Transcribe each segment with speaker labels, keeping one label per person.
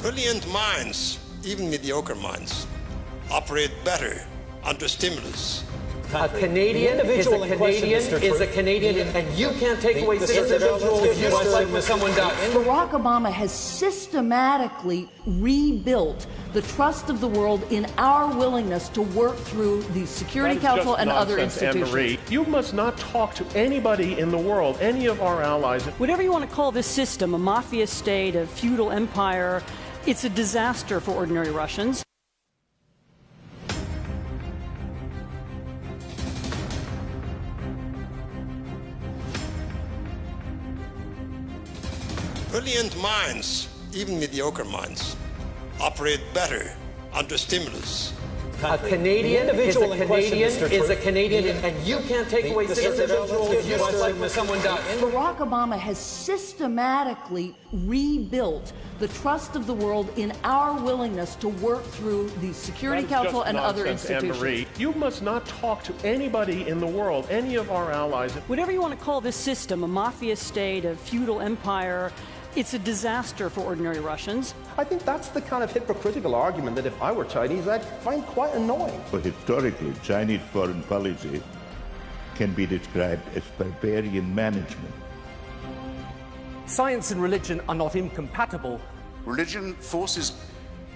Speaker 1: Brilliant minds, even mediocre minds, operate better under stimulus.
Speaker 2: A Canadian is a Canadian, and you can't take away citizenship just like when someone does.
Speaker 3: Barack Obama has systematically rebuilt the trust of the world in our willingness to work through the Security Council and other institutions.
Speaker 4: Anne-Marie, you must not talk to anybody in the world, any of our allies.
Speaker 5: Whatever you want to call this system, a mafia state, a feudal empire, it's a disaster for ordinary Russians.
Speaker 1: Brilliant minds, even mediocre minds, operate better under stimulus.
Speaker 2: A Canadian is a Canadian, and you can't take away citizenship just like when someone does.
Speaker 3: Barack Obama has systematically rebuilt the trust of the world in our willingness to work through the Security Council and other institutions.
Speaker 4: Anne-Marie, you must not talk to anybody in the world, any of our allies.
Speaker 5: Whatever you want to call this system, a mafia state, a feudal empire, it's a disaster for ordinary Russians.
Speaker 6: I think that's the kind of hypocritical argument that if I were Chinese, I'd find quite annoying.
Speaker 7: But historically, Chinese foreign policy can be described as barbarian management.
Speaker 2: Science and religion are not incompatible.
Speaker 8: Religion forces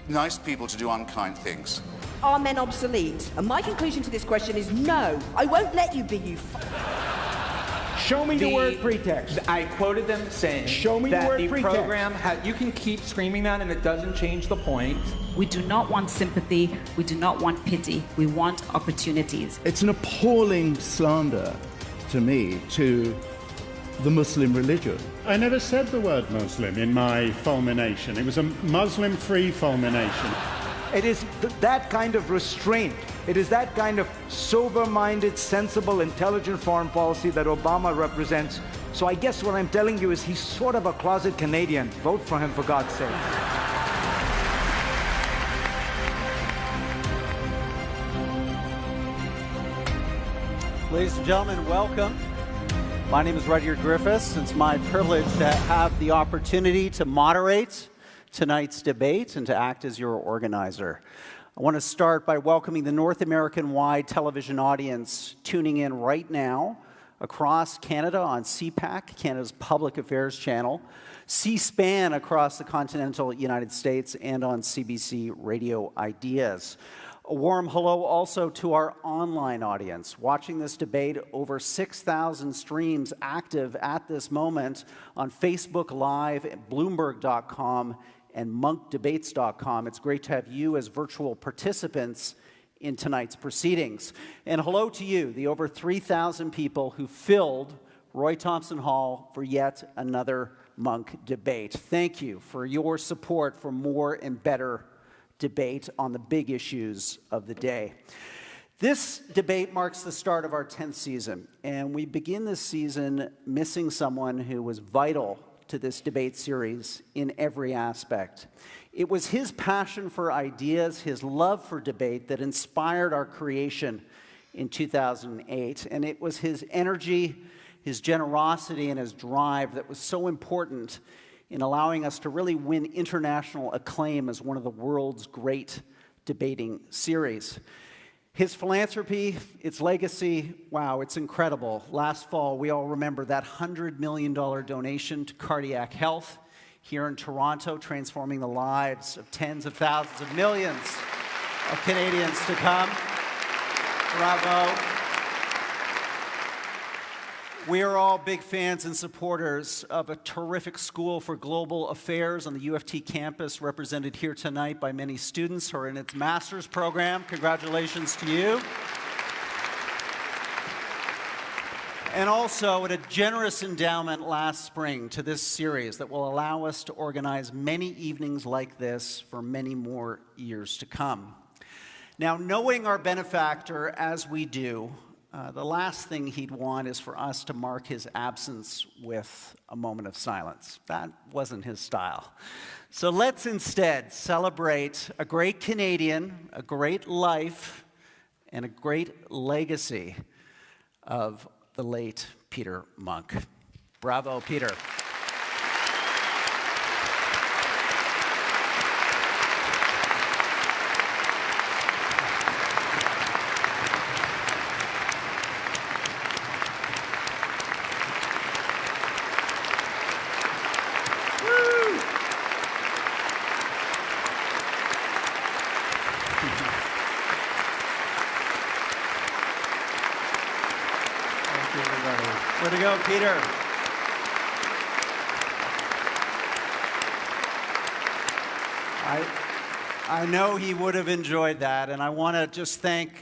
Speaker 8: nice people to do unkind things.
Speaker 9: Are men obsolete? And my conclusion to this question is no. I won't let you be, you
Speaker 10: Show me the word pretext.
Speaker 11: I quoted them saying
Speaker 10: Show me
Speaker 11: that
Speaker 10: the word
Speaker 11: the
Speaker 10: pretext.
Speaker 11: program you can keep screaming that and it doesn't change the point.
Speaker 12: We do not want sympathy. We do not want pity. We want opportunities.
Speaker 13: It's an appalling slander to me to the Muslim religion.
Speaker 14: I never said the word Muslim in my fulmination. It was a Muslim-free fulmination.
Speaker 10: It is that kind of restraint. It is that kind of sober-minded, sensible, intelligent foreign policy that Obama represents. So I guess what I'm telling you is he's sort of a closet Canadian. Vote for him, for God's sake.
Speaker 15: Ladies and gentlemen, welcome. My name is Rudyard Griffiths. It's my privilege to have the opportunity to moderate tonight's debate and to act as your organizer. I want to start by welcoming the North American-wide television audience tuning in right now across Canada on CPAC, Canada's public affairs channel, C-SPAN across the continental United States, and on CBC Radio Ideas. A warm hello also to our online audience. Watching this debate, over 6,000 streams active at this moment on Facebook Live, at Bloomberg.com, and monkdebates.com. It's great to have you as virtual participants in tonight's proceedings. And hello to you, the over 3,000 people who filled Roy Thompson Hall for yet another Monk debate. Thank you for your support for more and better debate on the big issues of the day. This debate marks the start of our 10th season, and we begin this season missing someone who was vital to this debate series in every aspect. It was his passion for ideas, his love for debate that inspired our creation in 2008. And it was his energy, his generosity, and his drive that was so important in allowing us to really win international acclaim as one of the world's great debating series. His philanthropy, its legacy, wow, it's incredible. Last fall, we all remember that $100 million donation to cardiac health here in Toronto, transforming the lives of tens of thousands of millions of Canadians to come. Bravo. We are all big fans and supporters of a terrific school for global affairs on the UFT campus, represented here tonight by many students who are in its master's program. Congratulations to you. And also at a generous endowment last spring to this series that will allow us to organize many evenings like this for many more years to come. Now, knowing our benefactor as we do, the last thing he'd want is for us to mark his absence with a moment of silence. That wasn't his style. So let's instead celebrate a great Canadian, a great life, and a great legacy of the late Peter Monk. Bravo, Peter. Way to go, Peter. I know he would have enjoyed that, and I want to just thank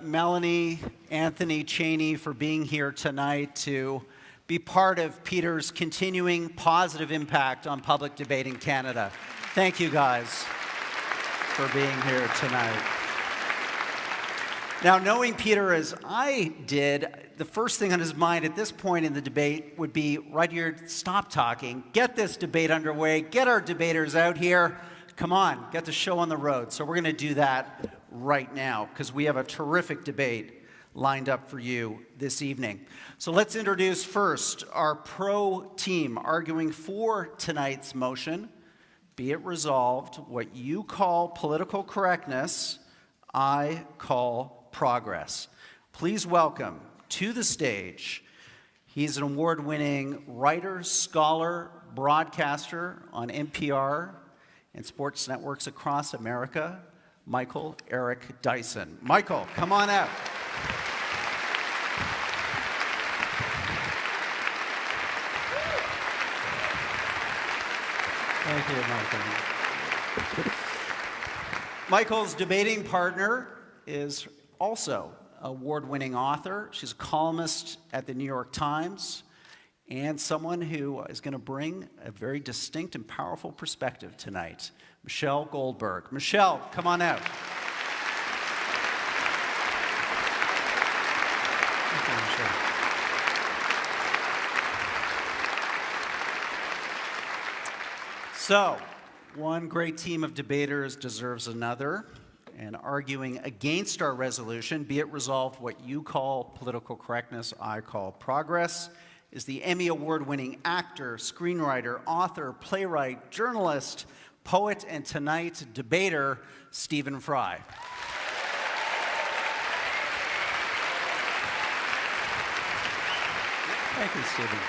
Speaker 15: Melanie, Anthony, Cheney for being here tonight to be part of Peter's continuing positive impact on public debate in Canada. Thank you guys for being here tonight. Now, knowing Peter as I did, the first thing on his mind at this point in the debate would be, Rudyard, stop talking, get this debate underway, get our debaters out here. Come on, get the show on the road. So we're going to do that right now because we have a terrific debate lined up for you this evening. So let's introduce first our pro team arguing for tonight's motion. Be it resolved, what you call political correctness, I call progress. Please welcome to the stage, he's an award-winning writer, scholar, broadcaster on NPR, and sports networks across America, Michael Eric Dyson. Michael, come on out.
Speaker 16: Thank you, Michael.
Speaker 15: Michael's debating partner is also an award-winning author. She's a columnist at the New York Times, and someone who is going to bring a very distinct and powerful perspective tonight, Michelle Goldberg. Michelle, come on out. So, one great team of debaters deserves another, and arguing against our resolution, be it resolved what you call political correctness, I call progress, is the Emmy Award-winning actor, screenwriter, author, playwright, journalist, poet, and tonight debater, Stephen Fry.
Speaker 16: Thank you, Stephen.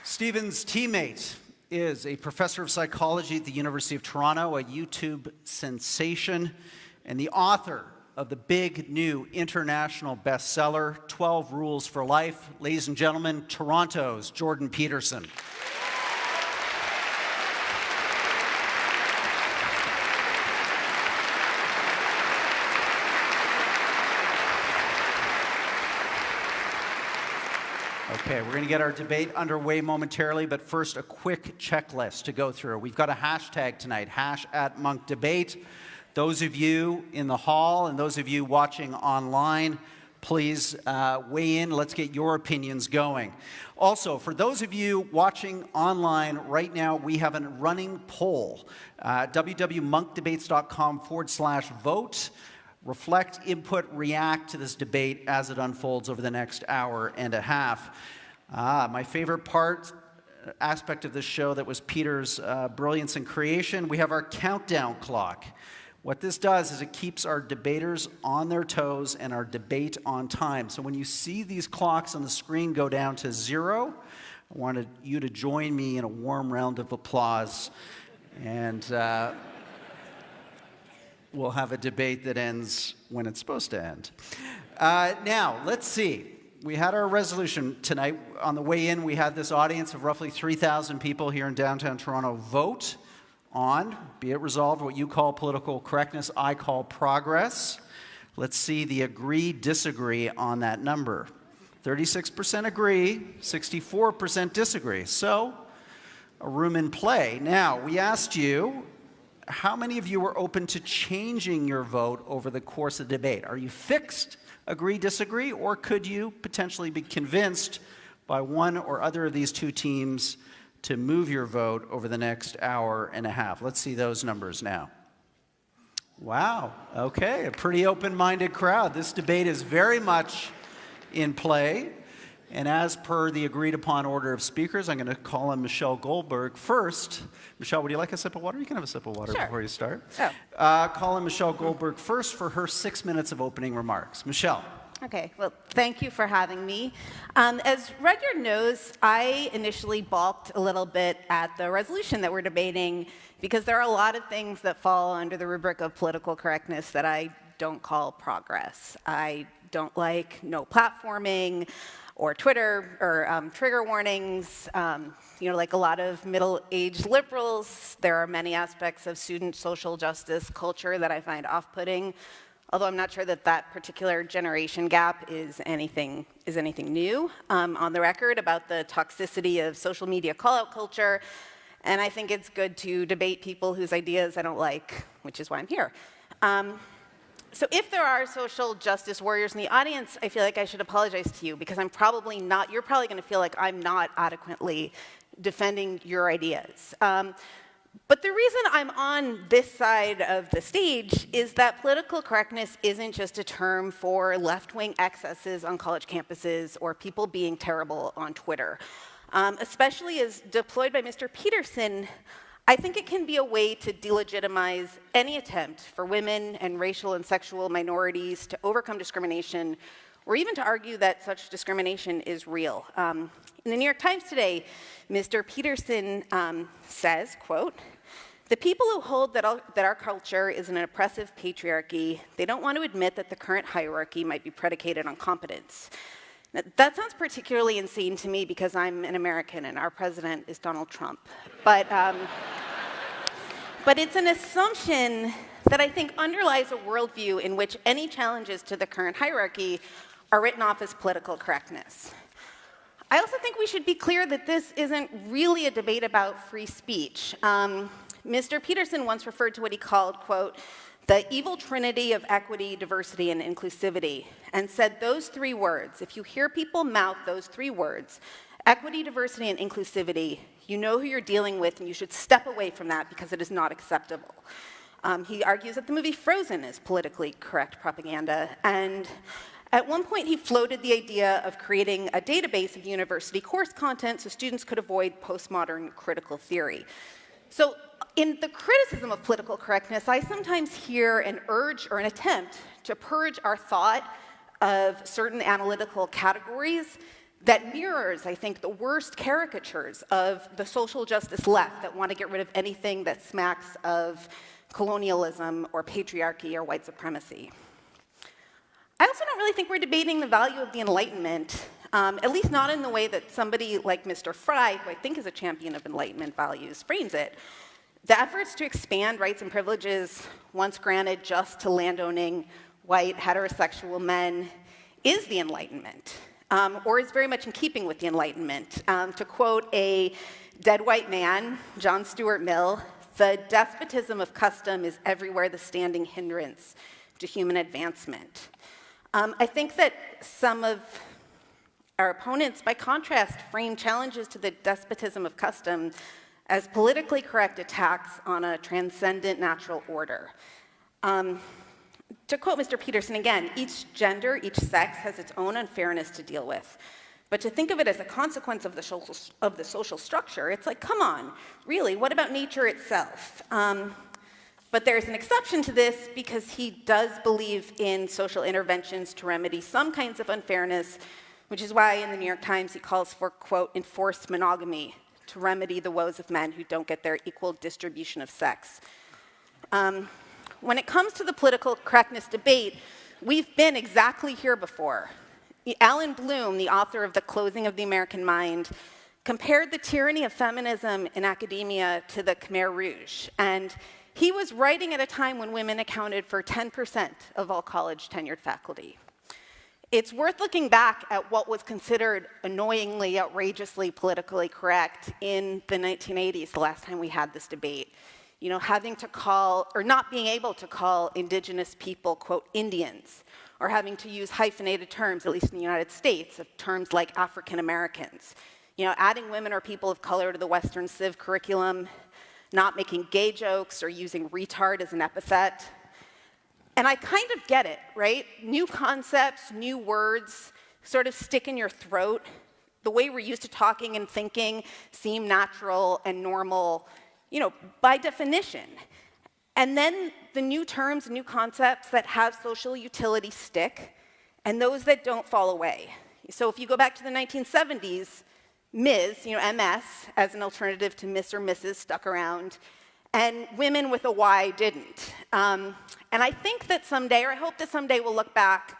Speaker 15: Stephen's teammate is a professor of psychology at the University of Toronto, a YouTube sensation, and the author of the big new international bestseller, 12 Rules for Life. Ladies and gentlemen, Toronto's Jordan Peterson. Okay, we're going to get our debate underway momentarily, but first a quick checklist to go through. We've got a hashtag tonight, #MonkDebate. Those of you in the hall and those of you watching online, please weigh in. Let's get your opinions going. Also, for those of you watching online right now, we have a running poll, www.monkdebates.com/vote. Reflect, input, react to this debate as it unfolds over the next hour and a half. My favorite aspect of this show that was Peter's brilliance and creation, we have our countdown clock. What this does is it keeps our debaters on their toes and our debate on time. So when you see these clocks on the screen go down to 0, I wanted you to join me in a warm round of applause. And we'll have a debate that ends when it's supposed to end. Now, let's see. We had our resolution tonight. On the way in, we had this audience of roughly 3,000 people here in downtown Toronto vote on, be it resolved, what you call political correctness, I call progress. Let's see the agree, disagree on that number. 36% agree, 64% disagree. So, a room in play. Now, we asked you, how many of you were open to changing your vote over the course of the debate? Are you fixed, agree, disagree, or could you potentially be convinced by one or other of these two teams to move your vote over the next hour and a half? Let's see those numbers now. Wow, okay, a pretty open-minded crowd. This debate is very much in play. And as per the agreed upon order of speakers, I'm going to call on Michelle Goldberg first. Michelle, would you like a sip of water? You can have a sip of water before you start. Call on Michelle Goldberg first for her 6 minutes of opening remarks. Michelle.
Speaker 17: Okay, well, thank you for having me. As Rudyard knows, I initially balked a little bit at the resolution that we're debating because there are a lot of things that fall under the rubric of political correctness that I don't call progress. I don't like no platforming or Twitter or trigger warnings. You know, like a lot of middle-aged liberals, there are many aspects of student social justice culture that I find off-putting. Although I'm not sure that that particular generation gap is anything new. On the record about the toxicity of social media call-out culture, and I think it's good to debate people whose ideas I don't like, which is why I'm here. So if there are social justice warriors in the audience, I feel like I should apologize to you because I'm probably not, you're probably going to feel like I'm not adequately defending your ideas. But the reason I'm on this side of the stage is that political correctness isn't just a term for left-wing excesses on college campuses or people being terrible on Twitter. Especially as deployed by Mr. Peterson, I think it can be a way to delegitimize any attempt for women and racial and sexual minorities to overcome discrimination, or even to argue that such discrimination is real. In the New York Times today, Mr. Peterson says, quote, "The people who hold that our culture is an oppressive patriarchy, they don't want to admit that the current hierarchy might be predicated on competence." Now, that sounds particularly insane to me because I'm an American and our president is Donald Trump. But it's an assumption that I think underlies a worldview in which any challenges to the current hierarchy are written off as political correctness. I also think we should be clear that this isn't really a debate about free speech. Mr. Peterson once referred to what he called, quote, "the evil trinity of equity, diversity, and inclusivity," and said those three words, if you hear people mouth those three words, equity, diversity, and inclusivity, you know who you're dealing with and you should step away from that because it is not acceptable. He argues that the movie Frozen is politically correct propaganda, and at one point, he floated the idea of creating a database of university course content so students could avoid postmodern critical theory. So in the criticism of political correctness, I sometimes hear an urge or an attempt to purge our thought of certain analytical categories that mirrors, I think, the worst caricatures of the social justice left that want to get rid of anything that smacks of colonialism or patriarchy or white supremacy. I also don't really think we're debating the value of the Enlightenment, at least not in the way that somebody like Mr. Fry, who I think is a champion of Enlightenment values, frames it. The efforts to expand rights and privileges once granted just to landowning white heterosexual men is the Enlightenment, or is very much in keeping with the Enlightenment. To quote a dead white man, John Stuart Mill, "The despotism of custom is everywhere the standing hindrance to human advancement." I think that some of our opponents, by contrast, frame challenges to the despotism of custom as politically correct attacks on a transcendent natural order. To quote Mr. Peterson again, each gender, each sex has its own unfairness to deal with. But to think of it as a consequence of the social structure, it's like, come on, really, what about nature itself? But there's an exception to this because he does believe in social interventions to remedy some kinds of unfairness, which is why in the New York Times he calls for, quote, "enforced monogamy to remedy the woes of men who don't get their equal distribution of sex." When it comes to the political correctness debate, we've been exactly here before. Alan Bloom, the author of The Closing of the American Mind, compared the tyranny of feminism in academia to the Khmer Rouge, and he was writing at a time when women accounted for 10% of all college tenured faculty. It's worth looking back at what was considered annoyingly, outrageously politically correct in the 1980s, the last time we had this debate. You know, having to call, or not being able to call indigenous people, quote, Indians, or having to use hyphenated terms, at least in the United States, of terms like African Americans. You know, adding women or people of color to the Western Civ curriculum, not making gay jokes or using retard as an epithet. And I kind of get it, right? New concepts, new words, sort of stick in your throat. The way we're used to talking and thinking seem natural and normal, you know, by definition. And then the new terms, new concepts that have social utility stick, and those that don't fall away. So if you go back to the 1970s, Ms., you know, MS, as an alternative to Miss or Mrs. stuck around, and women with a Y didn't. And I think that someday, or I hope that someday, we'll look back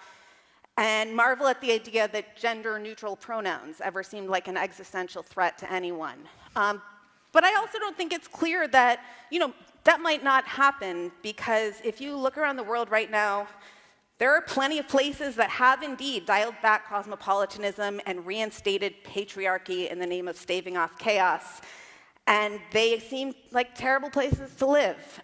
Speaker 17: and marvel at the idea that gender-neutral pronouns ever seemed like an existential threat to anyone. But I also don't think it's clear that, you know, that might not happen, because if you look around the world right now, there are plenty of places that have indeed dialed back cosmopolitanism and reinstated patriarchy in the name of staving off chaos. And they seem like terrible places to live.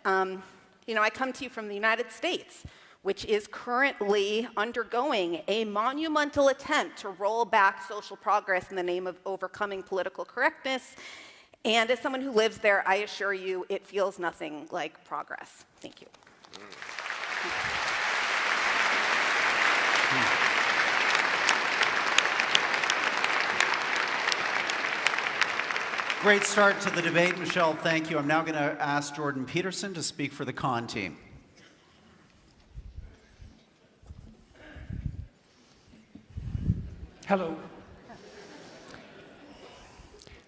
Speaker 17: You know, I come to you from the United States, which is currently undergoing a monumental attempt to roll back social progress in the name of overcoming political correctness. And as someone who lives there, I assure you, it feels nothing like progress. Thank you.
Speaker 15: Great start to the debate, Michelle. Thank you. I'm now going to ask Jordan Peterson to speak for the con team.
Speaker 18: Hello.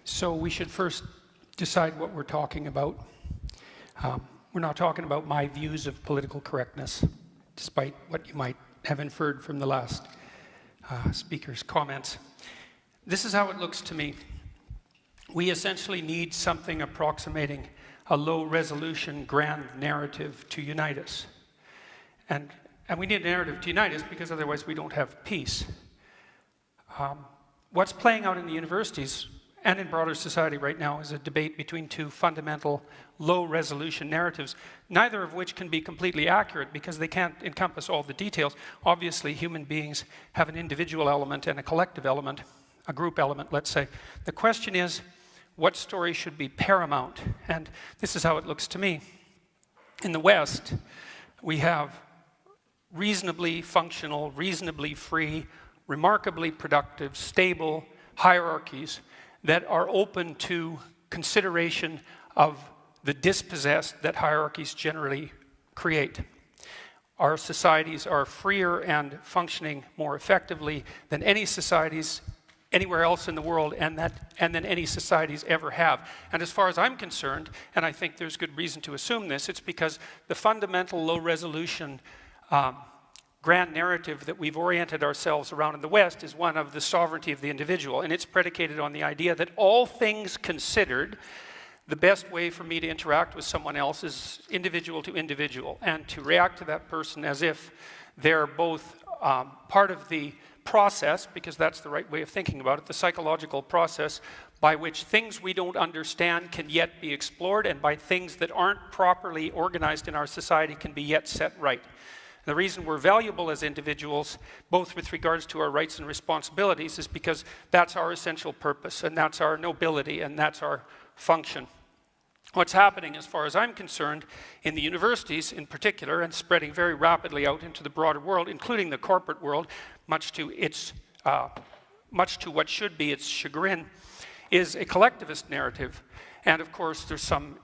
Speaker 18: So we should first decide what we're talking about. We're not talking about my views of political correctness, despite what you might have inferred from the last speaker's comments. This is how it looks to me. We essentially need something approximating a low-resolution grand narrative to unite us. And we need a narrative to unite us because otherwise we don't have peace. What's playing out in the universities and in broader society right now is a debate between two fundamental low-resolution narratives, neither of which can be completely accurate because they can't encompass all the details. Obviously, human beings have an individual element and a collective element, a group element, let's say. The question is, what story should be paramount? And this is how it looks to me. In the West, we have reasonably functional, reasonably free, remarkably productive, stable hierarchies that are open to consideration of the dispossessed that hierarchies generally create. Our societies are freer and functioning more effectively than any societies anywhere else in the world, and than any societies ever have. And as far as I'm concerned, and I think there's good reason to assume this, it's because the fundamental low-resolution grand narrative that we've oriented ourselves around in the West is one of the sovereignty of the individual, and it's predicated on the idea that all things considered, the best way for me to interact with someone else is individual to individual, and to react to that person as if they're both part of the process, because that's the right way of thinking about it, the psychological process by which things we don't understand can yet be explored, and by things that aren't properly organized in our society can be yet set right. The reason we're valuable as individuals, both with regards to our rights and responsibilities, is because that's our essential purpose, and that's our nobility, and that's our function. What's happening, as far as I'm concerned, in the universities in particular, and spreading very rapidly out into the broader world, including the corporate world, much to what should be its chagrin, is a collectivist narrative. And of course, there's some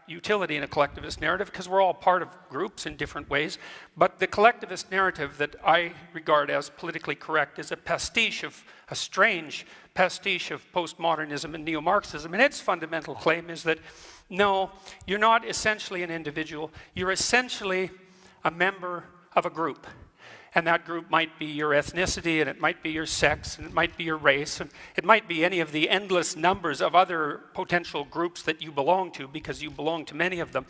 Speaker 18: utility in a collectivist narrative because we're all part of groups in different ways. But the collectivist narrative that I regard as politically correct is a strange pastiche of postmodernism and neo-Marxism. And its fundamental claim is that, no, you're not essentially an individual. You're essentially a member of a group. And that group might be your ethnicity, and it might be your sex, and it might be your race, and it might be any of the endless numbers of other potential groups that you belong to, because you belong to many of them.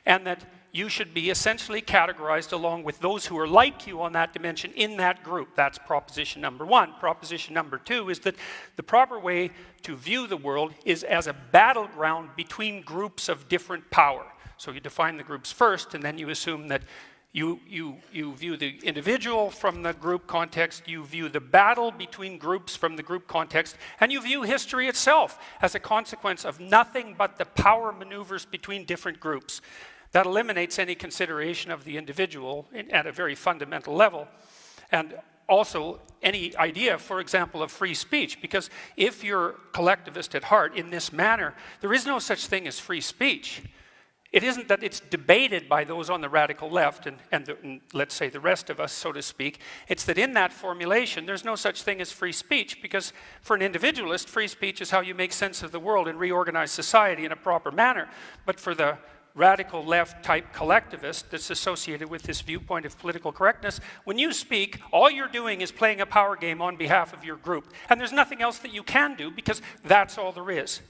Speaker 18: And that you should be essentially categorized along with those who are like you on that dimension in that group. That's proposition number one. Proposition number two is that the proper way to view the world is as a battleground between groups of different power. So you define the groups first, and then you assume that you view the individual from the group context, you view the battle between groups from the group context, and you view history itself as a consequence of nothing but the power maneuvers between different groups. That eliminates any consideration of the individual at a very fundamental level. And also any idea, for example, of free speech, because if you're collectivist at heart in this manner, there is no such thing as free speech. It isn't that it's debated by those on the radical left and let's say the rest of us, so to speak. It's that in that formulation, there's no such thing as free speech, because for an individualist, free speech is how you make sense of the world and reorganize society in a proper manner. But for the radical left type collectivist that's associated with this viewpoint of political correctness, when you speak, all you're doing is playing a power game on behalf of your group. And there's nothing else that you can do, because that's all there is.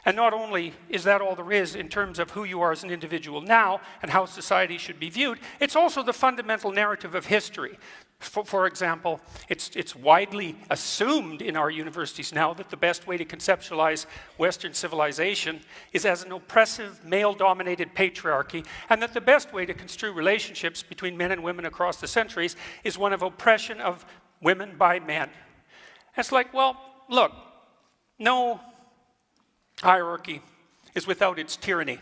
Speaker 18: And not only is that all there is in terms of who you are as an individual now and how society should be viewed, it's also the fundamental narrative of history. For example, it's widely assumed in our universities now that the best way to conceptualize Western civilization is as an oppressive, male-dominated patriarchy, and that the best way to construe relationships between men and women across the centuries is one of oppression of women by men. And it's like, well, look, no hierarchy is without its tyranny.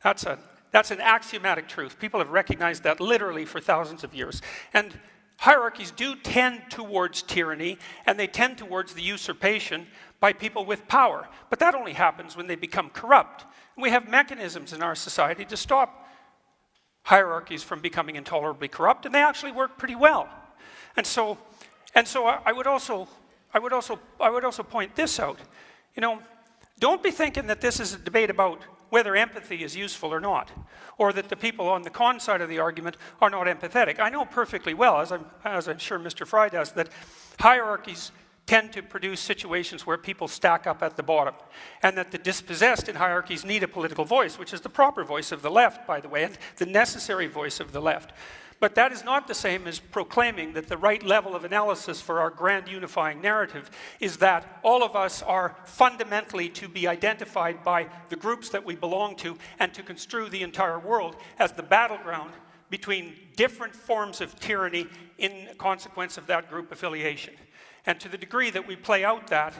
Speaker 18: That's an axiomatic truth. People have recognized that literally for thousands of years. And hierarchies do tend towards tyranny, and they tend towards the usurpation by people with power. But that only happens when they become corrupt. And we have mechanisms in our society to stop hierarchies from becoming intolerably corrupt, and they actually work pretty well. And so I would also point this out. You know, don't be thinking that this is a debate about whether empathy is useful or not, or that the people on the con side of the argument are not empathetic. I know perfectly well, as I'm sure Mr. Fry does, that hierarchies tend to produce situations where people stack up at the bottom, and that the dispossessed in hierarchies need a political voice, which is the proper voice of the left, by the way, and the necessary voice of the left. But that is not the same as proclaiming that the right level of analysis for our grand unifying narrative is that all of us are fundamentally to be identified by the groups that we belong to, and to construe the entire world as the battleground between different forms of tyranny in consequence of that group affiliation. And to the degree that we play out that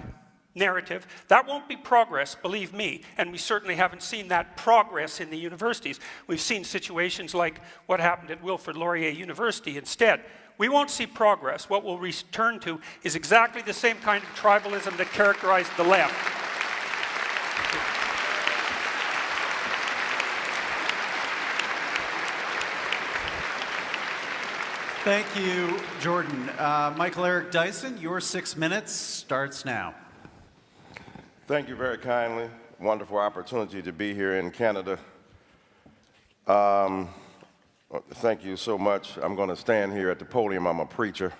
Speaker 18: narrative, that won't be progress, believe me, and we certainly haven't seen that progress in the universities. We've seen situations like what happened at Wilfrid Laurier University instead. We won't see progress. What we'll return to is exactly the same kind of tribalism that characterized the left.
Speaker 15: Thank you, Jordan. Michael Eric Dyson, your 6 minutes starts now.
Speaker 19: Thank you very kindly. Wonderful opportunity to be here in Canada. Thank you so much. I'm going to stand here at the podium. I'm a preacher.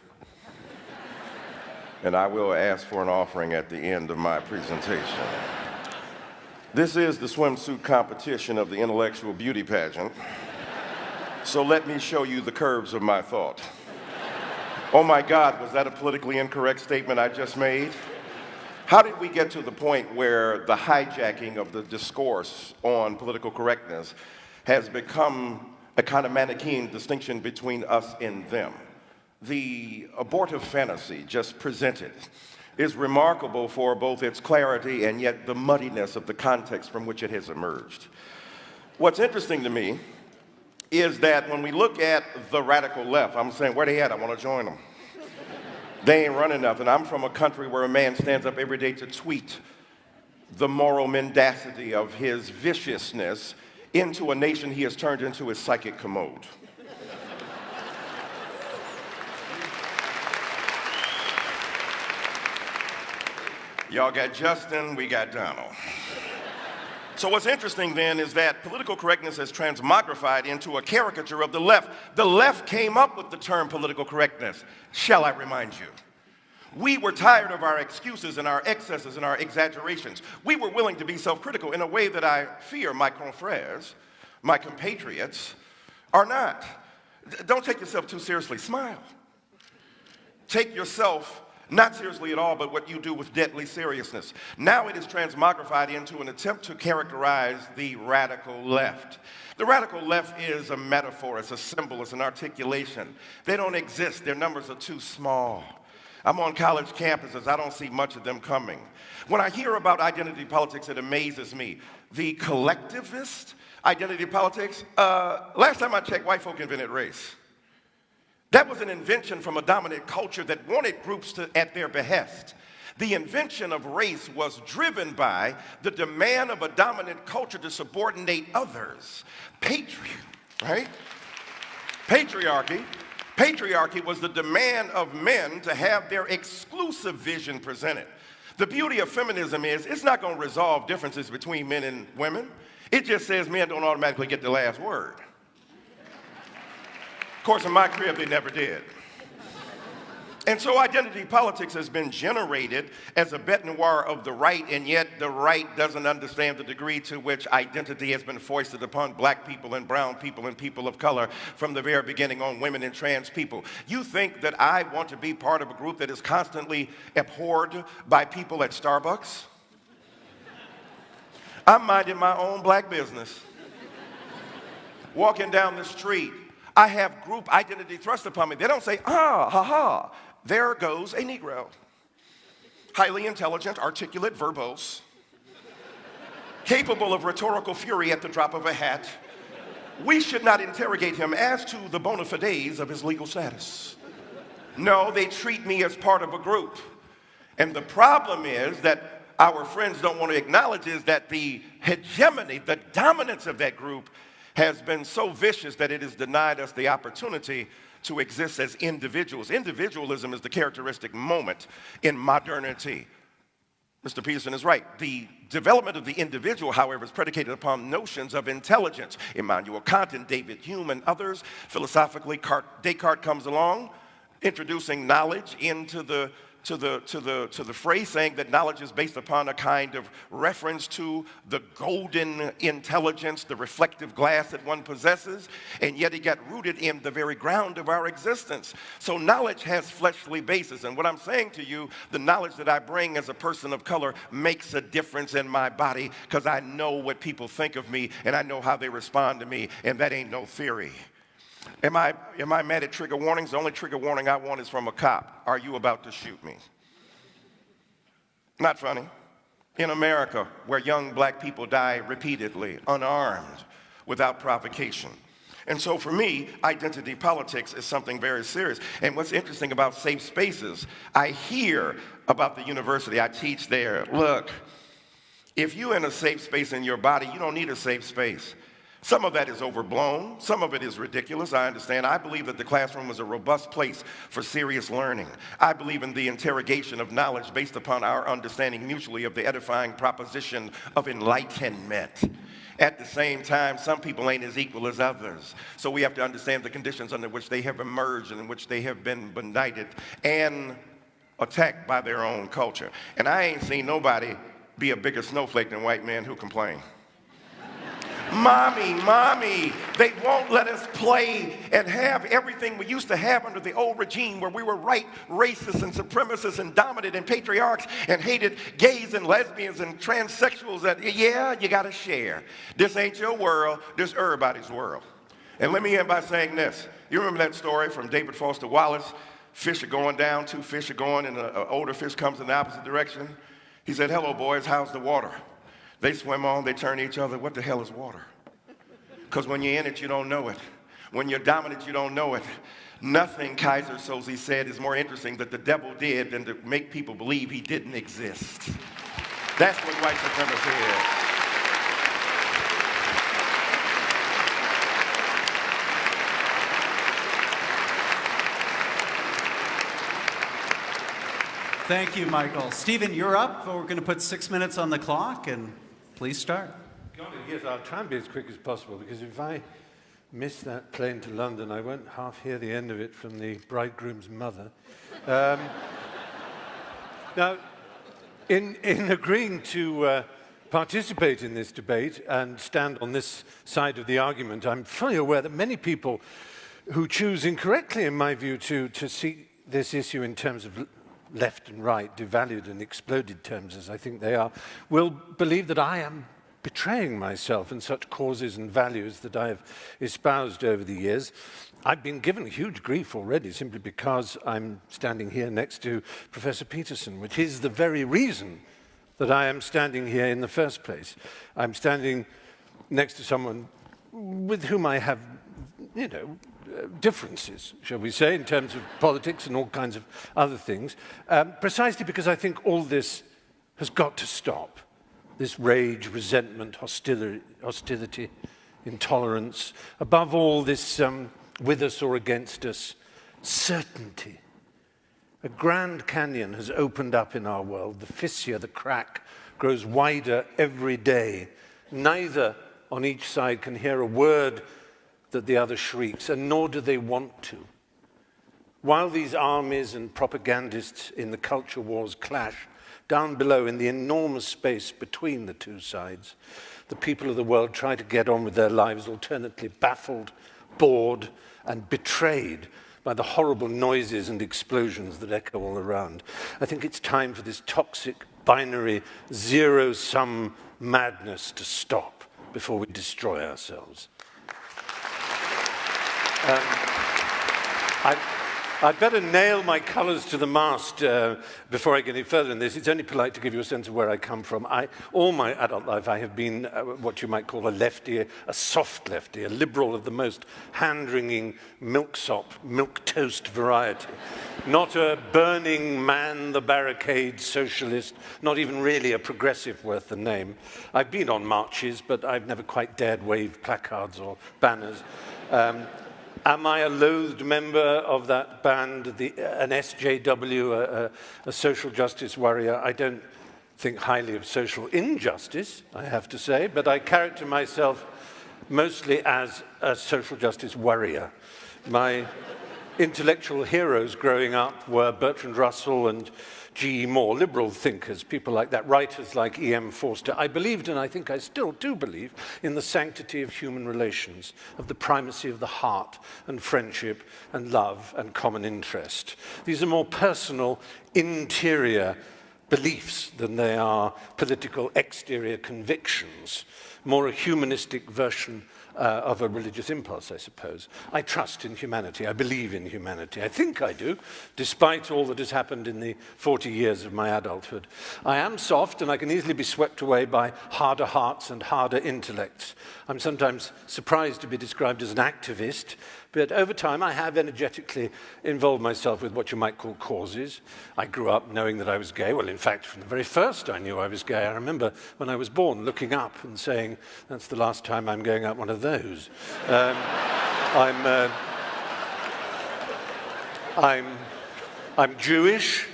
Speaker 19: And I will ask for an offering at the end of my presentation. This is the swimsuit competition of the intellectual beauty pageant. So let me show you the curves of my thought. Oh my God, was that a politically incorrect statement I just made? How did we get to the point where the hijacking of the discourse on political correctness has become a kind of Manichaean distinction between us and them? The abortive fantasy just presented is remarkable for both its clarity and yet the muddiness of the context from which it has emerged. What's interesting to me is that when we look at the radical left, I'm saying, where they at? I want to join them. They ain't running nothing. I'm from a country where a man stands up every day to tweet the moral mendacity of his viciousness into a nation he has turned into his psychic commode. Y'all got Justin, we got Donald. So what's interesting then is that political correctness has transmogrified into a caricature of the left. The left came up with the term political correctness. Shall I remind you? We were tired of our excuses and our excesses and our exaggerations. We were willing to be self-critical in a way that I fear my confrères, my compatriots, are not. Don't take yourself too seriously. Smile. Take yourself not seriously at all, but what you do with deadly seriousness. Now it is transmogrified into an attempt to characterize the radical left. The radical left is a metaphor, it's a symbol, it's an articulation. They don't exist, their numbers are too small. I'm on college campuses, I don't see much of them coming. When I hear about identity politics, it amazes me. The collectivist identity politics, last time I checked, white folk invented race. That was an invention from a dominant culture that wanted groups at their behest. The invention of race was driven by the demand of a dominant culture to subordinate others. Right? Patriarchy was the demand of men to have their exclusive vision presented. The beauty of feminism is it's not going to resolve differences between men and women. It just says men don't automatically get the last word. Of course, in my crib, they never did. And so identity politics has been generated as a bête noire of the right, and yet the right doesn't understand the degree to which identity has been foisted upon black people and brown people and people of color from the very beginning on women and trans people. You think that I want to be part of a group that is constantly abhorred by people at Starbucks? I'm minding my own black business. Walking down the street, I have group identity thrust upon me. They don't say, ah, ha, ha. There goes a Negro. Highly intelligent, articulate, verbose, capable of rhetorical fury at the drop of a hat. We should not interrogate him as to the bona fides of his legal status. No, they treat me as part of a group. And the problem is that our friends don't want to acknowledge is that the hegemony, the dominance of that group has been so vicious that it has denied us the opportunity to exist as individuals. Individualism is the characteristic moment in modernity. Mr. Peterson is right. The development of the individual, however, is predicated upon notions of intelligence. Immanuel Kant and David Hume and others, philosophically, Descartes comes along, introducing knowledge into the phrase, saying that knowledge is based upon a kind of reference to the golden intelligence, the reflective glass that one possesses, and yet it got rooted in the very ground of our existence. So knowledge has fleshly basis, and what I'm saying to you, the knowledge that I bring as a person of color makes a difference in my body because I know what people think of me and I know how they respond to me, and that ain't no theory. Am I mad at trigger warnings? The only trigger warning I want is from a cop. Are you about to shoot me? Not funny. In America, where young black people die repeatedly, unarmed, without provocation. And so for me, identity politics is something very serious. And what's interesting about safe spaces, I hear about the university. I teach there. Look, if you're in a safe space in your body, you don't need a safe space. Some of that is overblown. Some of it is ridiculous. I understand. I believe that the classroom is a robust place for serious learning. I believe in the interrogation of knowledge based upon our understanding mutually of the edifying proposition of enlightenment. At the same time, some people ain't as equal as others. So we have to understand the conditions under which they have emerged and in which they have been benighted and attacked by their own culture. And I ain't seen nobody be a bigger snowflake than white men who complain. Mommy, they won't let us play and have everything we used to have under the old regime where we were racist and supremacists and dominant and patriarchs and hated gays and lesbians and transsexuals that, yeah, you got to share. This ain't your world, this everybody's world. And let me end by saying this. You remember that story from David Foster Wallace? Fish are going down, two fish are going, and an older fish comes in the opposite direction. He said, hello, boys, how's the water? They swim on, they turn to each other, what the hell is water? Because when you're in it, you don't know it. When you're dominant, you don't know it. Nothing, Kaiser Soze said, is more interesting that the devil did than to make people believe he didn't exist. That's what white supremacy is.
Speaker 15: Thank you, Michael. Stephen, you're up. We're going to put 6 minutes on the clock, and please start.
Speaker 16: Yes, I'll try and be as quick as possible, because if I miss that plane to London, I won't half hear the end of it from the bridegroom's mother. Now, in agreeing to participate in this debate and stand on this side of the argument, I'm fully aware that many people who choose incorrectly, in my view, to see this issue in terms of left and right, devalued and exploded terms as I think they are, will believe that I am betraying myself in such causes and values that I have espoused over the years. I've been given huge grief already simply because I'm standing here next to Professor Peterson, which is the very reason that I am standing here in the first place. I'm standing next to someone with whom I have, differences, shall we say, in terms of politics and all kinds of other things, precisely because I think all this has got to stop. This rage, resentment, hostility, intolerance, above all this with us or against us, certainty. A Grand Canyon has opened up in our world. The fissure, the crack, grows wider every day. Neither on each side can hear a word that the other shrieks, and nor do they want to. While these armies and propagandists in the culture wars clash, down below in the enormous space between the two sides, the people of the world try to get on with their lives, alternately baffled, bored, and betrayed by the horrible noises and explosions that echo all around. I think it's time for this toxic, binary, zero-sum madness to stop before we destroy ourselves. I'd better nail my colours to the mast before I get any further in this. It's only polite to give you a sense of where I come from. All my adult life, I have been what you might call a lefty, a soft lefty, a liberal of the most hand-wringing milksop, milquetoast variety. Not a burning man-the-barricade socialist, not even really a progressive worth the name. I've been on marches, but I've never quite dared wave placards or banners. Am I a loathed member of that band, an SJW, a social justice warrior? I don't think highly of social injustice, I have to say, but I character myself mostly as a social justice warrior. My intellectual heroes growing up were Bertrand Russell and G.E. Moore, liberal thinkers, people like that, writers like E.M. Forster. I believed, and I think I still do believe, in the sanctity of human relations, of the primacy of the heart and friendship and love and common interest. These are more personal, interior beliefs than they are political exterior convictions, more a humanistic version of a religious impulse, I suppose. I trust in humanity. I believe in humanity. I think I do, despite all that has happened in the 40 years of my adulthood. I am soft, and I can easily be swept away by harder hearts and harder intellects. I'm sometimes surprised to be described as an activist, but over time I have energetically involved myself with what you might call causes. I grew up knowing that I was gay. Well, in fact, from the very first I knew I was gay. I remember when I was born looking up and saying, that's the last time I'm going up one of those. I'm Jewish.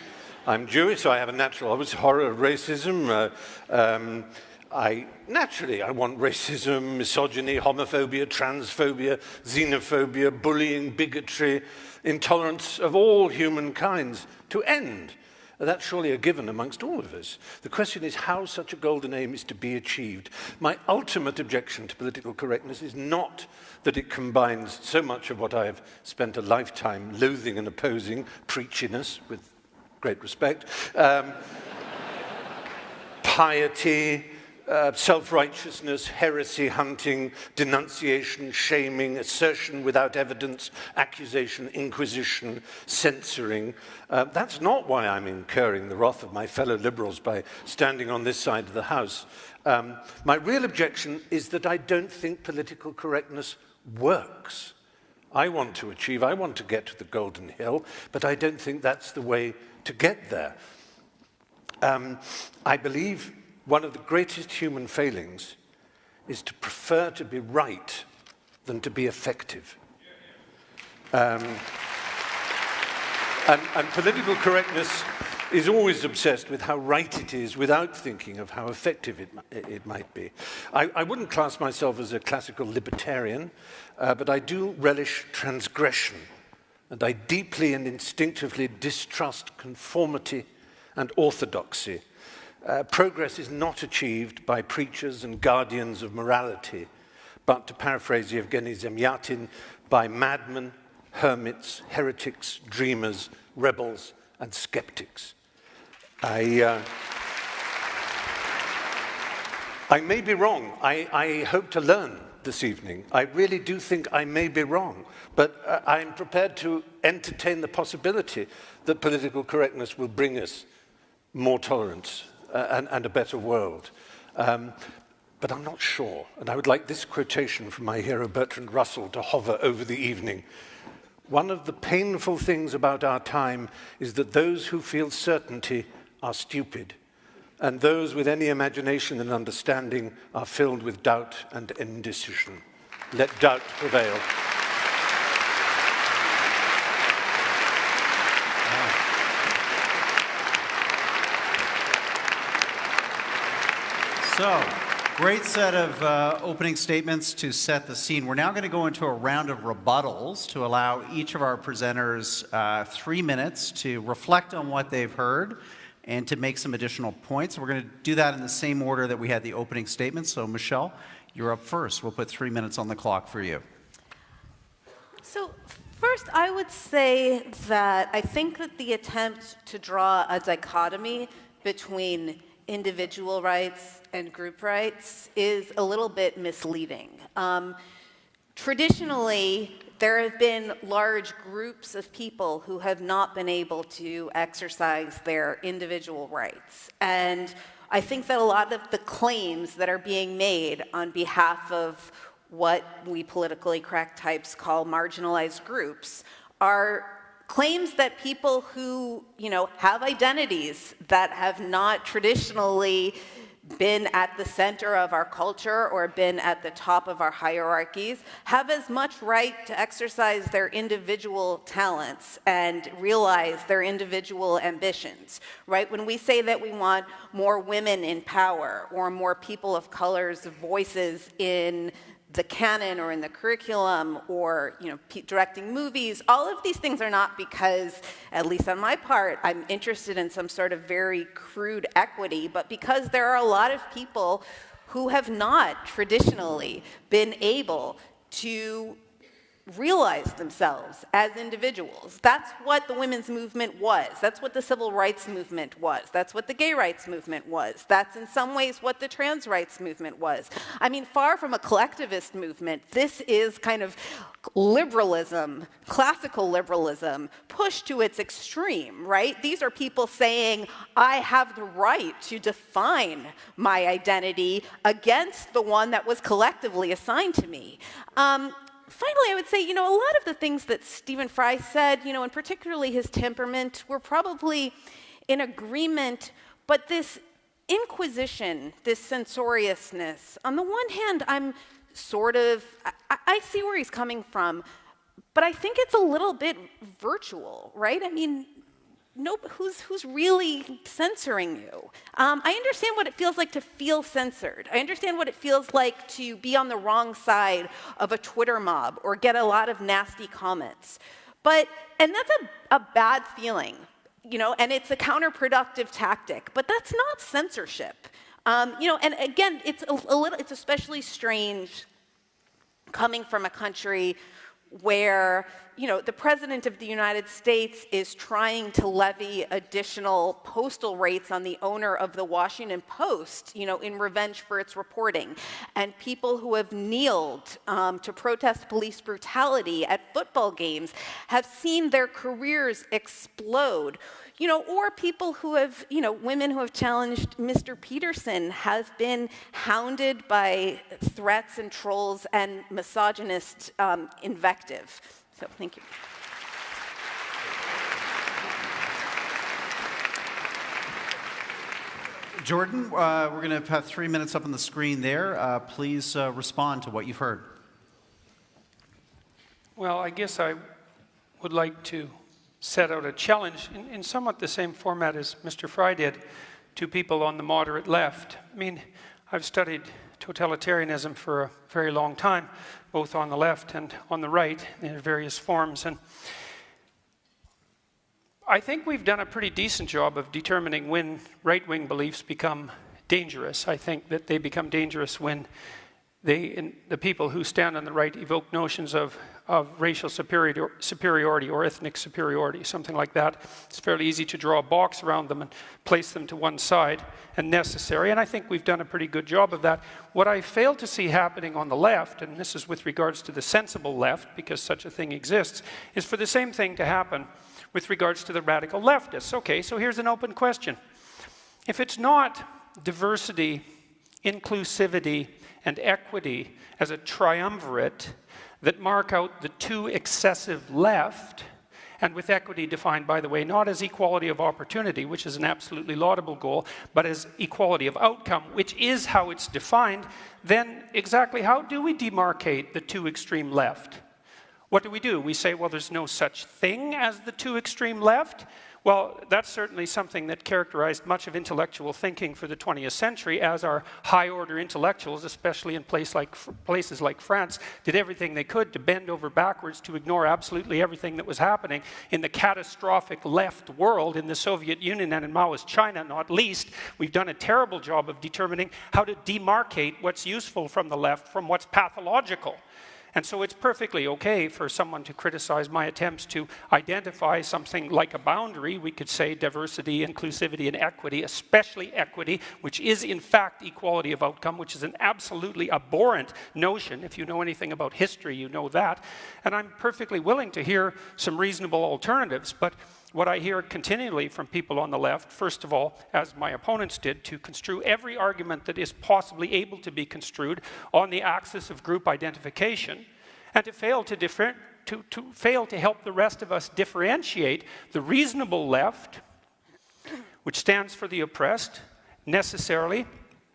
Speaker 16: I'm Jewish, so I have a natural, obvious horror of racism. I want racism, misogyny, homophobia, transphobia, xenophobia, bullying, bigotry, intolerance of all humankind to end. That's surely a given amongst all of us. The question is how such a golden aim is to be achieved. My ultimate objection to political correctness is not that it combines so much of what I have spent a lifetime loathing and opposing, preachiness, with great respect, piety, self-righteousness, heresy hunting, denunciation, shaming, assertion without evidence, accusation, inquisition, censoring. That's not why I'm incurring the wrath of my fellow liberals by standing on this side of the House. My real objection is that I don't think political correctness works. I want to get to the Golden Hill, but I don't think that's the way to get there. I believe one of the greatest human failings is to prefer to be right than to be effective. And political correctness is always obsessed with how right it is without thinking of how effective it might be. I wouldn't class myself as a classical libertarian, but I do relish transgression, and I deeply and instinctively distrust conformity and orthodoxy. Progress is not achieved by preachers and guardians of morality, but, to paraphrase Yevgeny Zemyatin, by madmen, hermits, heretics, dreamers, rebels, and skeptics. I may be wrong. I hope to learn this evening. I really do think I may be wrong, but I'm prepared to entertain the possibility that political correctness will bring us more tolerance and a better world. but I'm not sure. And I would like this quotation from my hero Bertrand Russell to hover over the evening. One of the painful things about our time is that those who feel certainty are stupid, and those with any imagination and understanding are filled with doubt and indecision. Let doubt prevail.
Speaker 15: So, great set of opening statements to set the scene. We're now going to go into a round of rebuttals to allow each of our presenters 3 minutes to reflect on what they've heard and to make some additional points. We're going to do that in the same order that we had the opening statements. So, Michelle, you're up first. We'll put 3 minutes on the clock for you.
Speaker 17: So, first, I would say that I think that the attempt to draw a dichotomy between individual rights and group rights is a little bit misleading. Traditionally, there have been large groups of people who have not been able to exercise their individual rights. And I think that a lot of the claims that are being made on behalf of what we politically correct types call marginalized groups are claims that people who, have identities that have not traditionally been at the center of our culture or been at the top of our hierarchies have as much right to exercise their individual talents and realize their individual ambitions, right? When we say that we want more women in power or more people of color's voices in the canon or in the curriculum or directing movies, all of these things are not because, at least on my part, I'm interested in some sort of very crude equity, but because there are a lot of people who have not traditionally been able to realize themselves as individuals. That's what the women's movement was. That's what the civil rights movement was. That's what the gay rights movement was. That's in some ways what the trans rights movement was. I mean, far from a collectivist movement, this is kind of liberalism, classical liberalism, pushed to its extreme, right? These are people saying, I have the right to define my identity against the one that was collectively assigned to me. Finally, I would say, a lot of the things that Stephen Fry said, and particularly his temperament, were probably in agreement, but this inquisition, this censoriousness, on the one hand, I'm I see where he's coming from, but I think it's a little bit virtual, right? I mean, who's really censoring you? I understand what it feels like to feel censored. I understand what it feels like to be on the wrong side of a Twitter mob or get a lot of nasty comments. And that's a bad feeling, and it's a counterproductive tactic, but that's not censorship. And again, it's especially strange coming from a country where, the President of the United States is trying to levy additional postal rates on the owner of the Washington Post, in revenge for its reporting. And people who have kneeled to protest police brutality at football games have seen their careers explode. Or people who have, women who have challenged Mr. Peterson have been hounded by threats and trolls and misogynist invective. So, thank you.
Speaker 15: Jordan, we're going to have 3 minutes up on the screen there. Please respond to what you've heard.
Speaker 18: Well, I guess I would like to set out a challenge in somewhat the same format as Mr. Fry did to people on the moderate left. I mean, I've studied totalitarianism for a very long time, both on the left and on the right in various forms. And I think we've done a pretty decent job of determining when right-wing beliefs become dangerous. I think that they become dangerous when the people who stand on the right evoke notions of racial superiority or ethnic superiority, something like that. It's fairly easy to draw a box around them and place them to one side and necessary, and I think we've done a pretty good job of that. What I fail to see happening on the left, and this is with regards to the sensible left, because such a thing exists, is for the same thing to happen with regards to the radical leftists. Okay, so here's an open question. If it's not diversity inclusivity, and equity as a triumvirate that mark out the too excessive left, and with equity defined, by the way, not as equality of opportunity, which is an absolutely laudable goal, but as equality of outcome, which is how it's defined, then exactly how do we demarcate the too extreme left? What do? We say, well, there's no such thing as the too extreme left? Well, that's certainly something that characterized much of intellectual thinking for the 20th century, as our high-order intellectuals, especially in places like France, did everything they could to bend over backwards to ignore absolutely everything that was happening in the catastrophic left world, in the Soviet Union and in Maoist China, not least. We've done a terrible job of determining how to demarcate what's useful from the left from what's pathological. And so it's perfectly okay for someone to criticize my attempts to identify something like a boundary. We could say diversity, inclusivity, and equity, especially equity, which is in fact equality of outcome, which is an absolutely abhorrent notion. If you know anything about history, you know that. And I'm perfectly willing to hear some reasonable alternatives, but what I hear continually from people on the left, first of all, as my opponents did, to construe every argument that is possibly able to be construed on the axis of group identification, and to fail to help the rest of us differentiate the reasonable left, which stands for the oppressed, necessarily,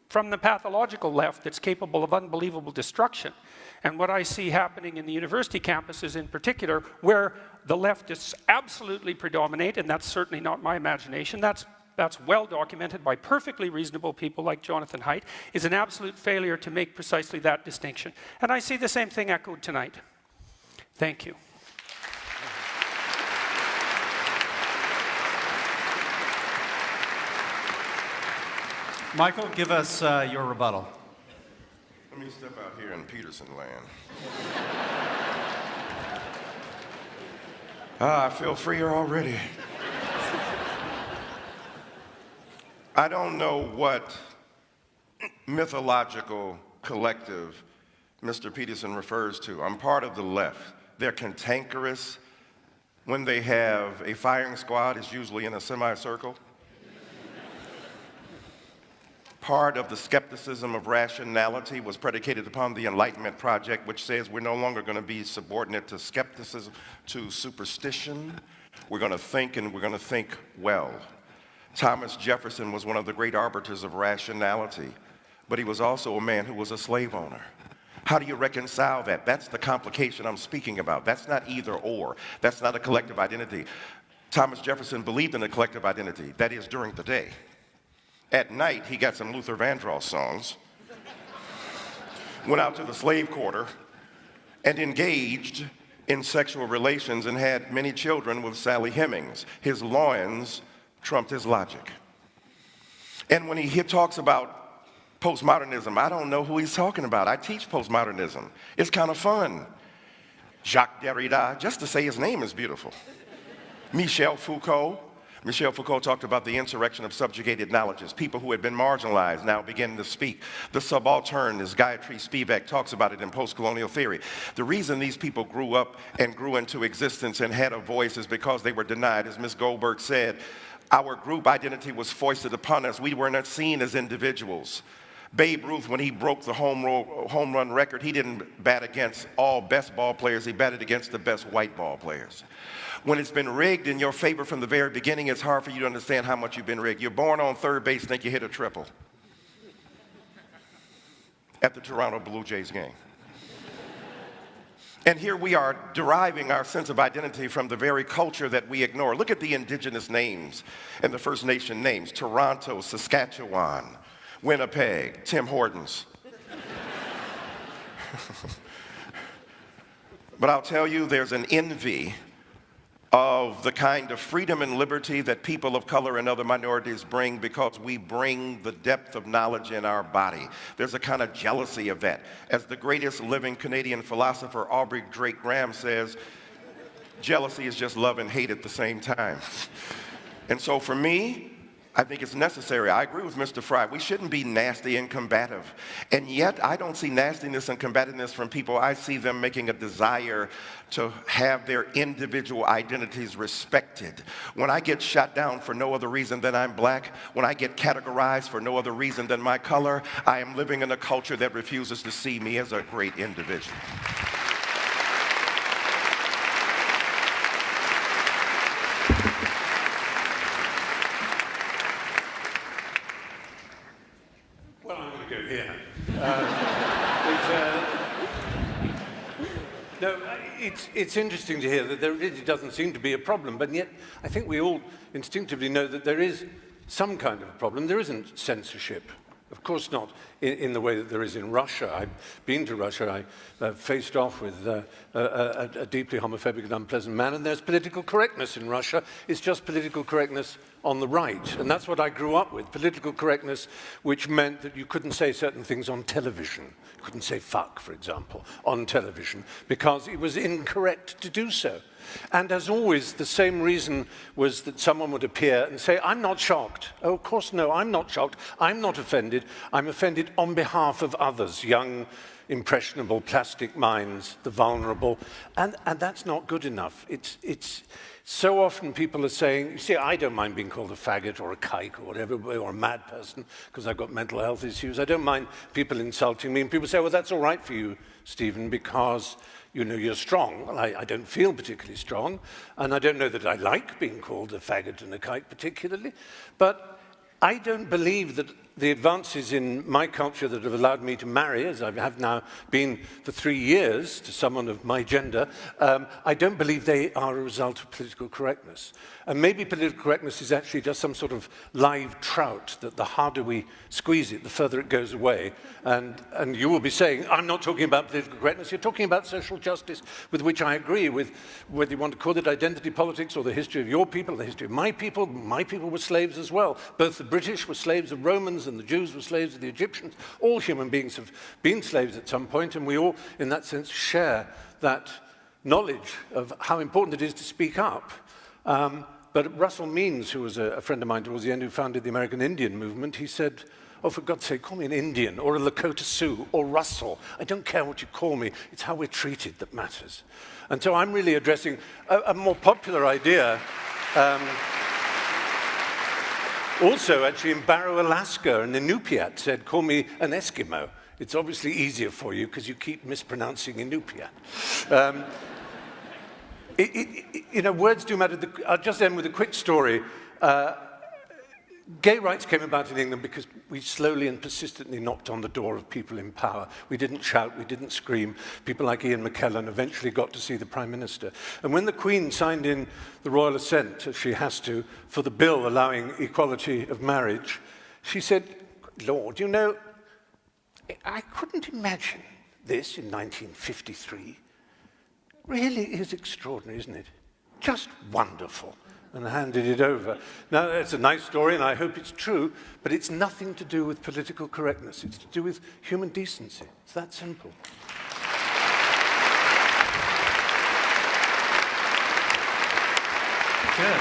Speaker 18: from the pathological left that's capable of unbelievable destruction. And what I see happening in the university campuses in particular, where the leftists absolutely predominate, and that's certainly not my imagination, that's well documented by perfectly reasonable people like Jonathan Haidt, is an absolute failure to make precisely that distinction. And I see the same thing echoed tonight. Thank you.
Speaker 15: Michael, give us your rebuttal.
Speaker 19: Let me step out here in Peterson land. I feel freer already. I don't know what mythological collective Mr. Peterson refers to. I'm part of the left. They're cantankerous. When they have a firing squad, it's usually in a semicircle. Part of the skepticism of rationality was predicated upon the Enlightenment Project, which says we're no longer going to be subordinate to skepticism, to superstition. We're going to think, and we're going to think well. Thomas Jefferson was one of the great arbiters of rationality, but he was also a man who was a slave owner. How do you reconcile that? That's the complication I'm speaking about. That's not either or. That's not a collective identity. Thomas Jefferson believed in a collective identity, that is, during the day. At night, he got some Luther Vandross songs, went out to the slave quarter, and engaged in sexual relations and had many children with Sally Hemings. His loins trumped his logic. And when he talks about postmodernism, I don't know who he's talking about. I teach postmodernism. It's kind of fun. Jacques Derrida, just to say his name is beautiful. Michel Foucault. Michel Foucault talked about the insurrection of subjugated knowledges, people who had been marginalized now beginning to speak. The subaltern, as Gayatri Spivak talks about it in post-colonial theory. The reason these people grew up and grew into existence and had a voice is because they were denied. As Ms. Goldberg said, our group identity was foisted upon us. We were not seen as individuals. Babe Ruth, when he broke the home run record, he didn't bat against all best ball players. He batted against the best white ball players. When it's been rigged in your favor from the very beginning, it's hard for you to understand how much you've been rigged. You're born on third base, think you hit a triple at the Toronto Blue Jays game. And here we are deriving our sense of identity from the very culture that we ignore. Look at the indigenous names and the First Nation names: Toronto, Saskatchewan, Winnipeg, Tim Hortons. But I'll tell you, there's an envy of the kind of freedom and liberty that people of color and other minorities bring because we bring the depth of knowledge in our body. There's a kind of jealousy of that. As the greatest living Canadian philosopher, Aubrey Drake Graham, says, jealousy is just love and hate at the same time. And so for me, I think it's necessary. I agree with Mr. Fry. We shouldn't be nasty and combative. And yet, I don't see nastiness and combativeness from people. I see them making a desire to have their individual identities respected. When I get shot down for no other reason than I'm black, when I get categorized for no other reason than my color, I am living in a culture that refuses to see me as a great individual.
Speaker 16: No, it's interesting to hear that there really doesn't seem to be a problem, but yet I think we all instinctively know that there is some kind of a problem. There isn't censorship. Of course not in the way that there is in Russia. I've been to Russia. I faced off with a deeply homophobic and unpleasant man, and there's political correctness in Russia. It's just political correctness on the right, and that's what I grew up with, political correctness, which meant that you couldn't say certain things on television. You couldn't say fuck, for example, on television, because it was incorrect to do so. And as always, the same reason was that someone would appear and say, I'm not shocked. Oh, of course, no, I'm not shocked. I'm not offended. I'm offended on behalf of others, young, impressionable, plastic minds, the vulnerable. And that's not good enough. It's so often people are saying, you see, I don't mind being called a faggot or a kike or whatever, or a mad person, because I've got mental health issues. I don't mind people insulting me. And people say, well, that's all right for you, Stephen, because you know you're strong. Well, I don't feel particularly strong, and I don't know that I like being called a faggot and a kike particularly, but I don't believe that the advances in my culture that have allowed me to marry, as I have now been for 3 years, to someone of my gender, I don't believe they are a result of political correctness. And maybe political correctness is actually just some sort of live trout, that the harder we squeeze it, the further it goes away. And you will be saying, I'm not talking about political correctness, you're talking about social justice, with which I agree, with whether you want to call it identity politics or the history of your people, the history of my people were slaves as well. Both the British were slaves of Romans and the Jews were slaves of the Egyptians. All human beings have been slaves at some point, and we all, in that sense, share that knowledge of how important it is to speak up. But Russell Means, who was a friend of mine towards the end, who founded the American Indian movement, he said, oh, for God's sake, call me an Indian or a Lakota Sioux or Russell. I don't care what you call me. It's how we're treated that matters. And so I'm really addressing a more popular idea. Also, actually, in Barrow, Alaska, an Inupiat said, call me an Eskimo. It's obviously easier for you because you keep mispronouncing Inupiat. You know, words do matter. I'll just end with a quick story. Gay rights came about in England because we slowly and persistently knocked on the door of people in power. We didn't shout, we didn't scream. People like Ian McKellen eventually got to see the Prime Minister. And when the Queen signed in the royal assent, as she has to, for the bill allowing equality of marriage, she said, Lord, you know, I couldn't imagine this in 1953. Really is extraordinary, isn't it? Just wonderful. And handed it over. Now, it's a nice story, and I hope it's true, but it's nothing to do with political correctness. It's to do with human decency. It's that simple.
Speaker 15: Good.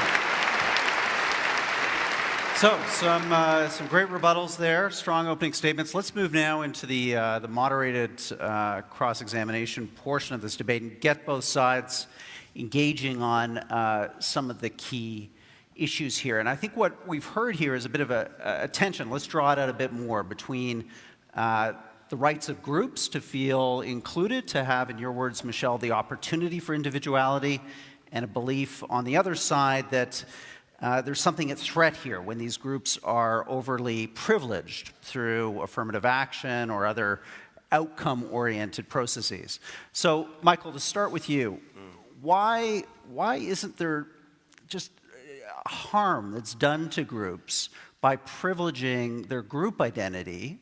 Speaker 15: So, some great rebuttals there, strong opening statements. Let's move now into the moderated cross-examination portion of this debate and get both sides engaging on some of the key issues here. And I think what we've heard here is a bit of a tension. Let's draw it out a bit more between the rights of groups to feel included, to have, in your words, Michelle, the opportunity for individuality, and a belief on the other side that there's something at threat here when these groups are overly privileged through affirmative action or other outcome-oriented processes. So, Michael, to start with you, why isn't there just harm that's done to groups by privileging their group identity,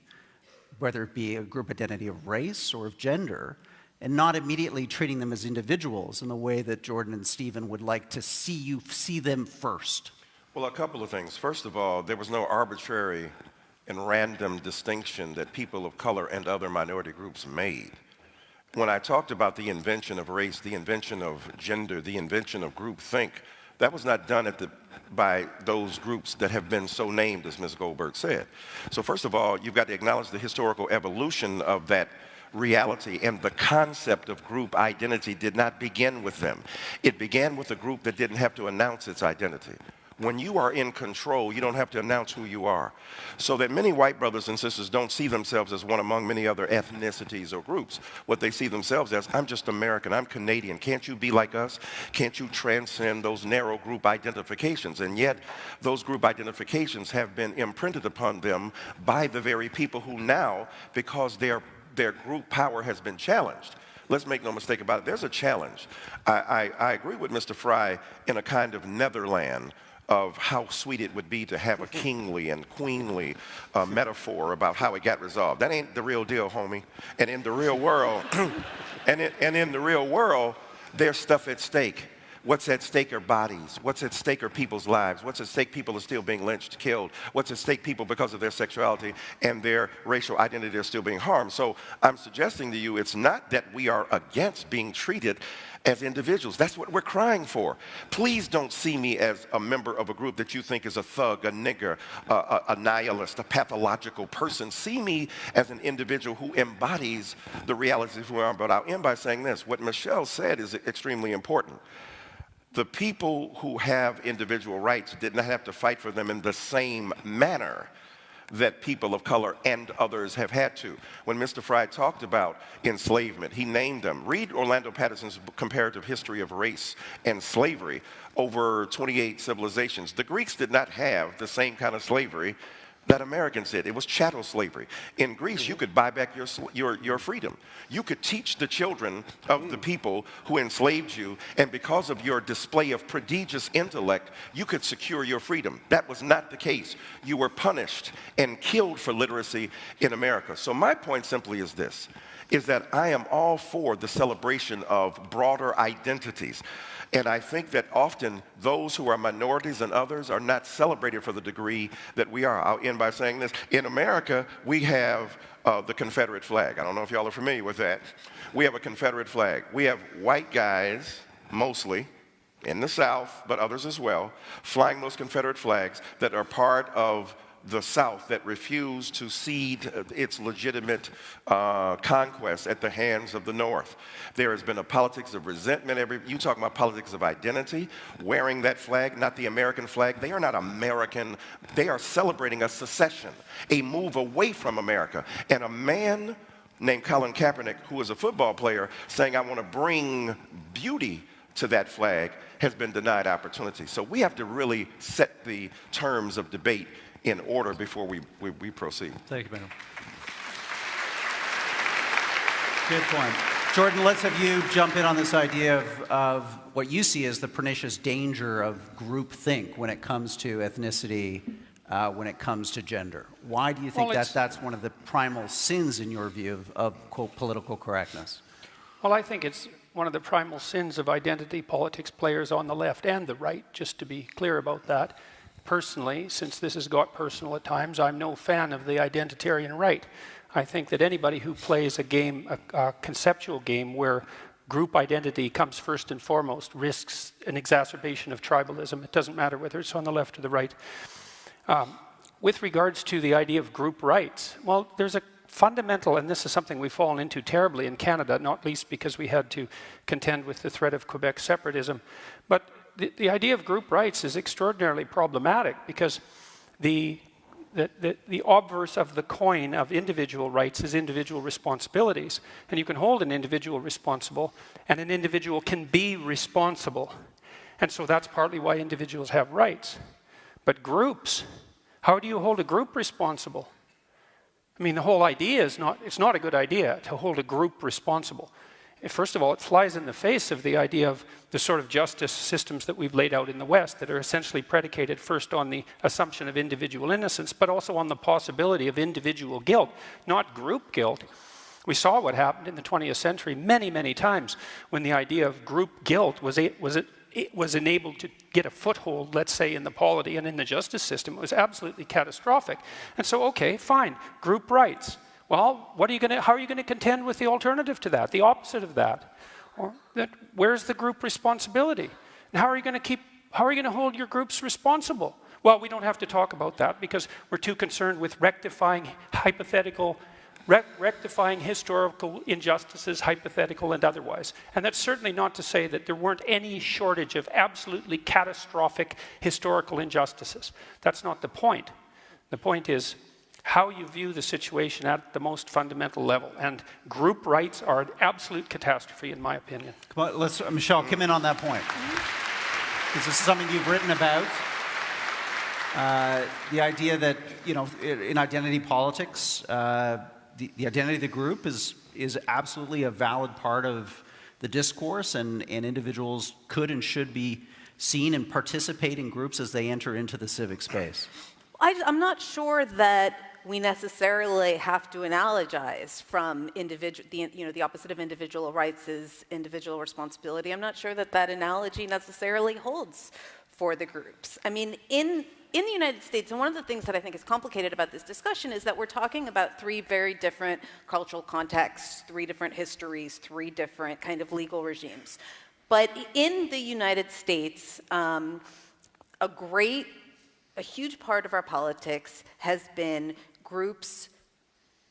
Speaker 15: whether it be a group identity of race or of gender, and not immediately treating them as individuals in the way that Jordan and Stephen would like to see them first?
Speaker 19: Well, a couple of things. First of all, there was no arbitrary and random distinction that people of color and other minority groups made. When I talked about the invention of race, the invention of gender, the invention of groupthink, That was not done by those groups that have been so named, as Ms. Goldberg said. So first of all, you've got to acknowledge the historical evolution of that reality, and the concept of group identity did not begin with them. It began with a group that didn't have to announce its identity. When you are in control, you don't have to announce who you are. So that many white brothers and sisters don't see themselves as one among many other ethnicities or groups. What they see themselves as, I'm just American, I'm Canadian. Can't you be like us? Can't you transcend those narrow group identifications? And yet, those group identifications have been imprinted upon them by the very people who now, because their group power has been challenged. Let's make no mistake about it. There's a challenge. I agree with Mr. Fry in a kind of Netherland of how sweet it would be to have a kingly and queenly metaphor about how it got resolved. That ain't the real deal, homie. And in the real world, in the real world, there's stuff at stake. What's at stake are bodies. What's at stake are people's lives. What's at stake? People are still being lynched, killed. What's at stake? People, because of their sexuality and their racial identity, are still being harmed. So I'm suggesting to you, it's not that we are against being treated as individuals. That's what we're crying for. Please don't see me as a member of a group that you think is a thug, a nigger, a nihilist, a pathological person. See me as an individual who embodies the realities of who I am. But I'll end by saying this. What Michelle said is extremely important. The people who have individual rights did not have to fight for them in the same manner that people of color and others have had to. When Mr. Fry talked about enslavement, he named them. Read Orlando Patterson's comparative history of race and slavery over 28 civilizations. The Greeks did not have the same kind of slavery that Americans did. It was chattel slavery. In Greece, you could buy back your freedom. You could teach the children of the people who enslaved you, and because of your display of prodigious intellect, you could secure your freedom. That was not the case. You were punished and killed for literacy in America. So my point simply is this, is that I am all for the celebration of broader identities. And I think that often those who are minorities and others are not celebrated for the degree that we are. I'll end by saying this. In America, we have the Confederate flag. I don't know if y'all are familiar with that. We have a Confederate flag. We have white guys, mostly, in the South, but others as well, flying those Confederate flags that are part of the South that refused to cede its legitimate conquest at the hands of the North. There has been a politics of resentment. You talk about politics of identity, wearing that flag, not the American flag. They are not American. They are celebrating a secession, a move away from America. And a man named Colin Kaepernick, who is a football player, saying, I want to bring beauty to that flag, has been denied opportunity. So we have to really set the terms of debate in order before we proceed.
Speaker 15: Thank you, madam. Good point. Jordan, let's have you jump in on this idea of what you see as the pernicious danger of groupthink when it comes to ethnicity, when it comes to gender. Why do you think that's one of the primal sins, in your view, of quote, political correctness?
Speaker 18: Well, I think it's one of the primal sins of identity politics players on the left and the right, just to be clear about that. Personally, since this has got personal at times, I'm no fan of the identitarian right. I think that anybody who plays a game, a conceptual game where group identity comes first and foremost, risks an exacerbation of tribalism. It doesn't matter whether it's on the left or the right. With regards to the idea of group rights, well, there's a fundamental, and this is something we've fallen into terribly in Canada, not least because we had to contend with the threat of Quebec separatism, but the idea of group rights is extraordinarily problematic because the obverse of the coin of individual rights is individual responsibilities. And you can hold an individual responsible, and an individual can be responsible. And so that's partly why individuals have rights. But groups, how do you hold a group responsible? I mean, the whole idea is it's not a good idea to hold a group responsible. First of all, it flies in the face of the idea of the sort of justice systems that we've laid out in the West that are essentially predicated first on the assumption of individual innocence, but also on the possibility of individual guilt, not group guilt. We saw what happened in the 20th century many, many times when the idea of group guilt was enabled to get a foothold, let's say, in the polity and in the justice system. It was absolutely catastrophic. And so, okay, fine, group rights. Well, how are you going to contend with the alternative to that, the opposite of that? Where's the group responsibility? And how are you going to keep how are you going to hold your groups responsible? Well, we don't have to talk about that because we're too concerned with rectifying historical injustices, hypothetical and otherwise. And that's certainly not to say that there weren't any shortage of absolutely catastrophic historical injustices. That's not the point. The point is how you view the situation at the most fundamental level. And group rights are an absolute catastrophe, in my opinion.
Speaker 15: Come on, let's, Michelle, come in on that point. This is something you've written about. The idea that, you know, in identity politics, the identity of the group is absolutely a valid part of the discourse, and individuals could and should be seen and participate in groups as they enter into the civic space.
Speaker 17: I'm not sure that we necessarily have to analogize from the opposite of individual rights is individual responsibility. I'm not sure that that analogy necessarily holds for the groups. I mean, in the United States, and one of the things that I think is complicated about this discussion is that we're talking about three very different cultural contexts, three different histories, three different kind of legal regimes. But in the United States, a huge part of our politics has been groups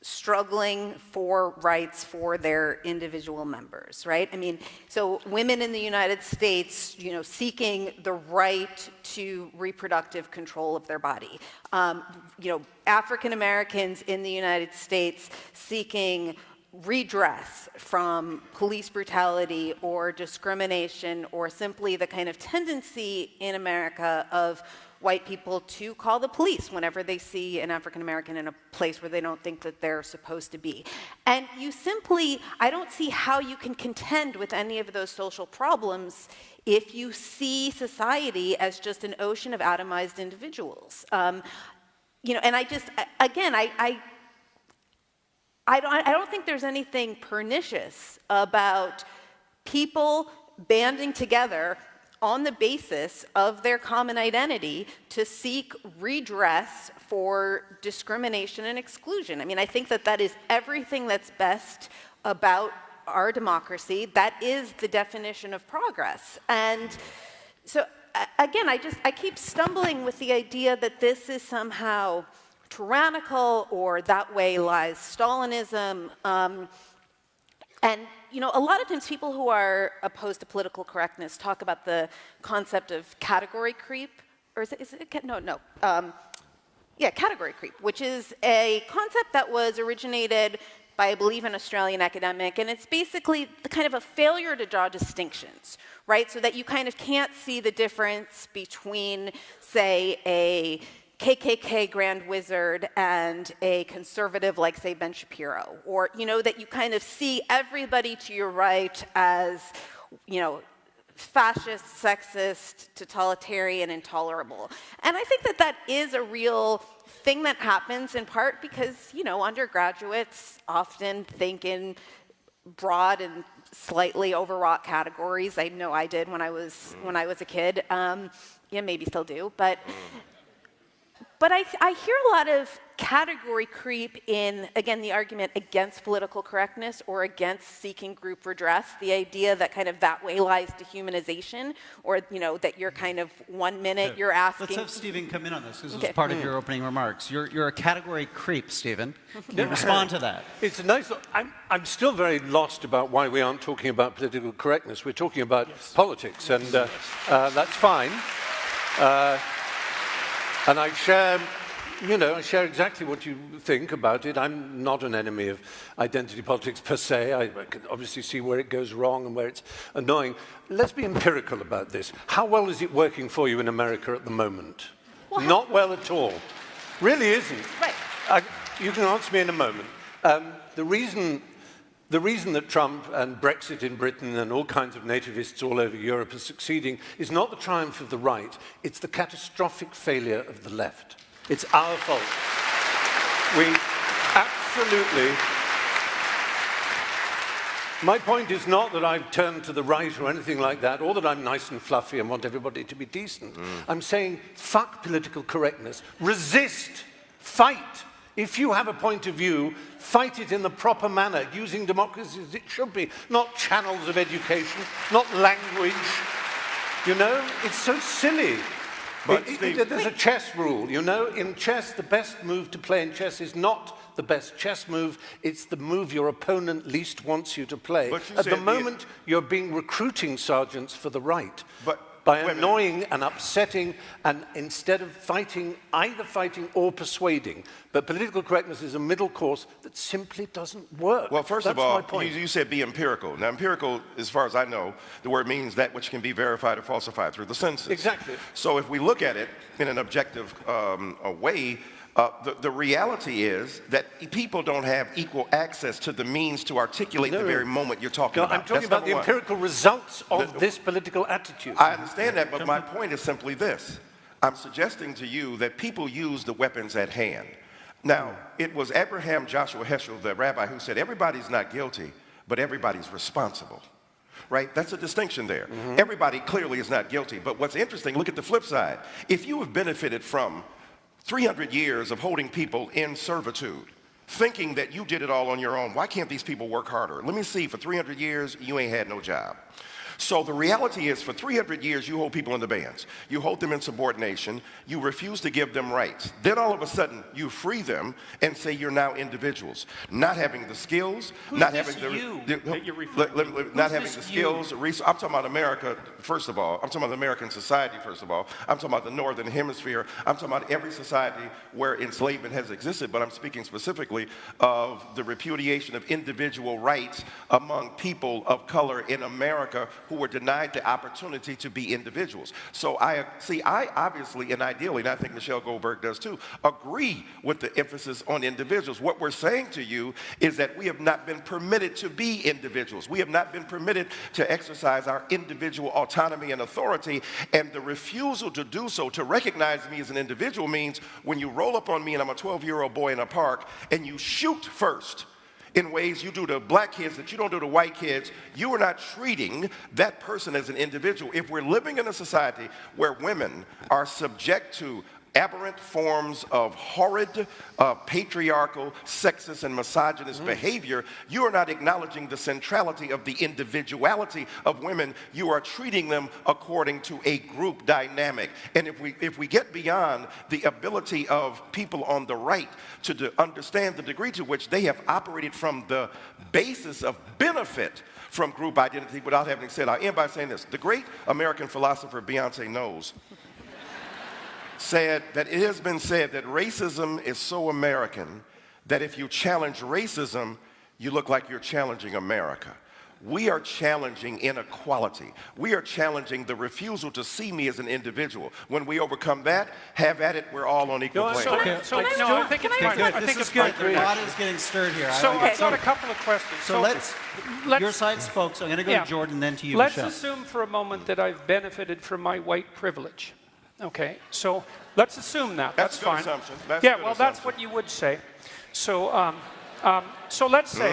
Speaker 17: struggling for rights for their individual members, right? I mean, so women in the United States, you know, seeking the right to reproductive control of their body. You know, African Americans in the United States seeking redress from police brutality or discrimination or simply the kind of tendency in America of white people to call the police whenever they see an African American in a place where they don't think that they're supposed to be. And you simply, I don't see how you can contend with any of those social problems if you see society as just an ocean of atomized individuals. You know, and I don't think there's anything pernicious about people banding together on the basis of their common identity to seek redress for discrimination and exclusion. I mean, I think that that is everything that's best about our democracy. That is the definition of progress. And so, again, I keep stumbling with the idea that this is somehow tyrannical or that way lies Stalinism. And, you know, a lot of times people who are opposed to political correctness talk about the concept of category creep, or category creep, which is a concept that was originated by, I believe, an Australian academic, and it's basically the kind of a failure to draw distinctions, right? So that you kind of can't see the difference between, say, a KKK Grand Wizard and a conservative like, say, Ben Shapiro, or, you know, that you kind of see everybody to your right as, you know, fascist, sexist, totalitarian, intolerable. And I think that that is a real thing that happens in part because, you know, undergraduates often think in broad and slightly overwrought categories. I know I did when I was a kid. Yeah, maybe still do, but I hear a lot of category creep in, again, the argument against political correctness or against seeking group redress, the idea that kind of that way lies dehumanization, or, you know, that you're kind of 1 minute you're asking...
Speaker 15: Let's have Stephen come in on this. This is part of your opening remarks. You're a category creep, Stephen. Can you respond to that?
Speaker 16: It's nice. I'm still very lost about why we aren't talking about political correctness. We're talking about politics, and that's fine. And I share, you know, I share exactly what you think about it. I'm not an enemy of identity politics per se. I can obviously see where it goes wrong and where it's annoying. Let's be empirical about this. How well is it working for you in America at the moment? Well, not well at all. Really isn't.
Speaker 17: Right.
Speaker 16: You can answer me in a moment. The reason that Trump and Brexit in Britain and all kinds of nativists all over Europe are succeeding is not the triumph of the right, it's the catastrophic failure of the left. It's our fault. We absolutely... My point is not that I've turned to the right or anything like that, or that I'm nice and fluffy and want everybody to be decent. I'm saying, fuck political correctness. Resist. Fight. If you have a point of view, fight it in the proper manner, using democracy as it should be, not channels of education, not language. You know, it's so silly.
Speaker 19: But
Speaker 16: There's a chess rule, you know. In chess, the best move to play in chess is not the best chess move. It's the move your opponent least wants you to play. At the moment, you're being recruiting sergeants for the right. By annoying and upsetting, and instead of fighting, either fighting or persuading. But political correctness is a middle course that simply doesn't work.
Speaker 19: Well, first
Speaker 16: That's
Speaker 19: of all,
Speaker 16: my point.
Speaker 19: you said be empirical. Now, empirical, as far as I know, the word means that which can be verified or falsified through the census.
Speaker 16: Exactly.
Speaker 19: So if we look at it in an objective way, the reality is that people don't have equal access to the means to articulate the very moment you're talking about.
Speaker 16: I'm talking about the empirical results of this political attitude.
Speaker 19: I understand that, but my point is simply this. I'm suggesting to you that people use the weapons at hand. Now, it was Abraham Joshua Heschel, the rabbi, who said, everybody's not guilty, but everybody's responsible. Right? That's a distinction there. Everybody clearly is not guilty, but what's interesting, look at the flip side. If you have benefited from 300 years of holding people in servitude, thinking that you did it all on your own. Why can't these people work harder? Let me see, for 300 years, you ain't had no job. So the reality is, for 300 years, you hold people in the bands. You hold them in subordination. You refuse to give them rights. Then all of a sudden, you free them and say you're now individuals. Not having the skills, not having the skills. I'm talking about America, first of all. I'm talking about the American society, first of all. I'm talking about the Northern Hemisphere. I'm talking about every society where enslavement has existed, but I'm speaking specifically of the repudiation of individual rights among people of color in America who were denied the opportunity to be individuals. So I obviously and ideally, and I think Michelle Goldberg does too, agree with the emphasis on individuals. What we're saying to you is that we have not been permitted to be individuals. We have not been permitted to exercise our individual autonomy and authority, and the refusal to do so, to recognize me as an individual, means when you roll up on me and I'm a 12-year-old boy in a park and you shoot first, in ways you do to black kids that you don't do to white kids, you are not treating that person as an individual. If we're living in a society where women are subject to aberrant forms of horrid, patriarchal, sexist, and misogynist behavior, you are not acknowledging the centrality of the individuality of women. You are treating them according to a group dynamic. And if we get beyond the ability of people on the right to understand the degree to which they have operated from the basis of benefit from group identity without having said, I'll end by saying this. The great American philosopher Beyonce Knowles said that it has been said that racism is so American that if you challenge racism, you look like you're challenging America. We are challenging inequality. We are challenging the refusal to see me as an individual. When we overcome that, have at it, we're all on equal plane.
Speaker 18: I think it's fine. I think it's good.
Speaker 15: The pot is getting stirred here.
Speaker 18: So I've got a couple of questions.
Speaker 15: So let's your side spoke, so I'm going to go to Jordan, then to you,
Speaker 18: Let's
Speaker 15: Michelle.
Speaker 18: assume for a moment that I've benefited from my white privilege. Okay, so let's assume that. That's fine.
Speaker 19: Assumption.
Speaker 18: That's what you would say. So, so let's say,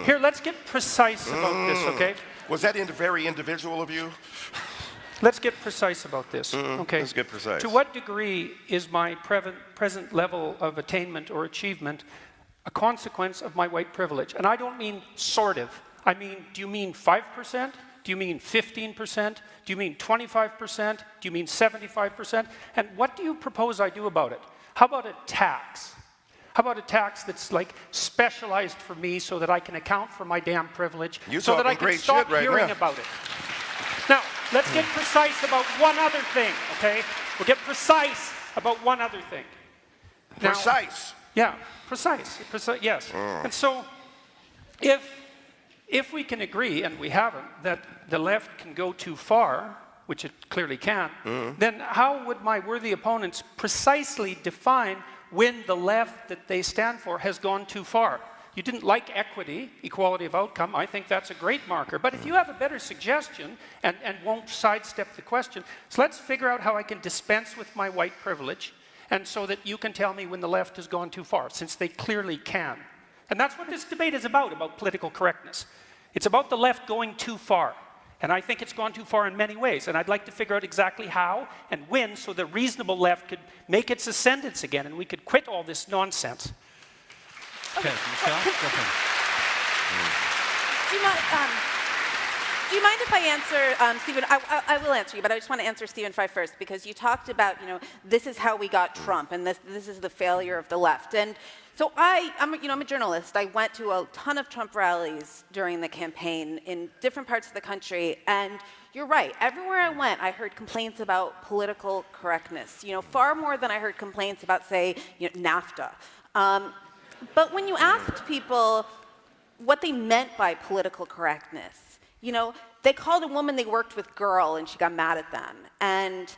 Speaker 18: here, let's get precise about this, okay?
Speaker 19: Was that very individual of you?
Speaker 18: Let's get precise about this, okay?
Speaker 19: Let's get precise.
Speaker 18: To what degree is my present level of attainment or achievement a consequence of my white privilege? And I don't mean sort of. I mean, do you mean 5%? Do you mean 15%? Do you mean 25%? Do you mean 75%? And what do you propose I do about it? How about a tax? How about a tax that's like specialized for me so that I can account for my damn privilege, so that I can stop hearing about it? Now, let's get precise about one other thing, okay? We'll get precise about one other thing. Now,
Speaker 19: Precise?
Speaker 18: Yeah, precise, yes. And so, if we can agree, and we haven't, that the left can go too far, which it clearly can, then how would my worthy opponents precisely define when the left that they stand for has gone too far? You didn't like equity, equality of outcome. I think that's a great marker. But if you have a better suggestion and won't sidestep the question, so let's figure out how I can dispense with my white privilege, and so that you can tell me when the left has gone too far, since they clearly can. And that's what this debate is about political correctness. It's about the left going too far. And I think it's gone too far in many ways. And I'd like to figure out exactly how and when, so the reasonable left could make its ascendance again and we could quit all this nonsense.
Speaker 15: Okay, Michelle, go ahead.
Speaker 17: Do you mind, do you mind if I answer, Stephen? I will answer you, but I just want to answer Stephen Fry first, because you talked about, this is how we got Trump, and this is the failure of the left. And so I'm a journalist. I went to a ton of Trump rallies during the campaign in different parts of the country, and you're right. Everywhere I went, I heard complaints about political correctness. Far more than I heard complaints about, say, NAFTA. But when you asked people what they meant by political correctness, they called a woman they worked with girl, and she got mad at them. And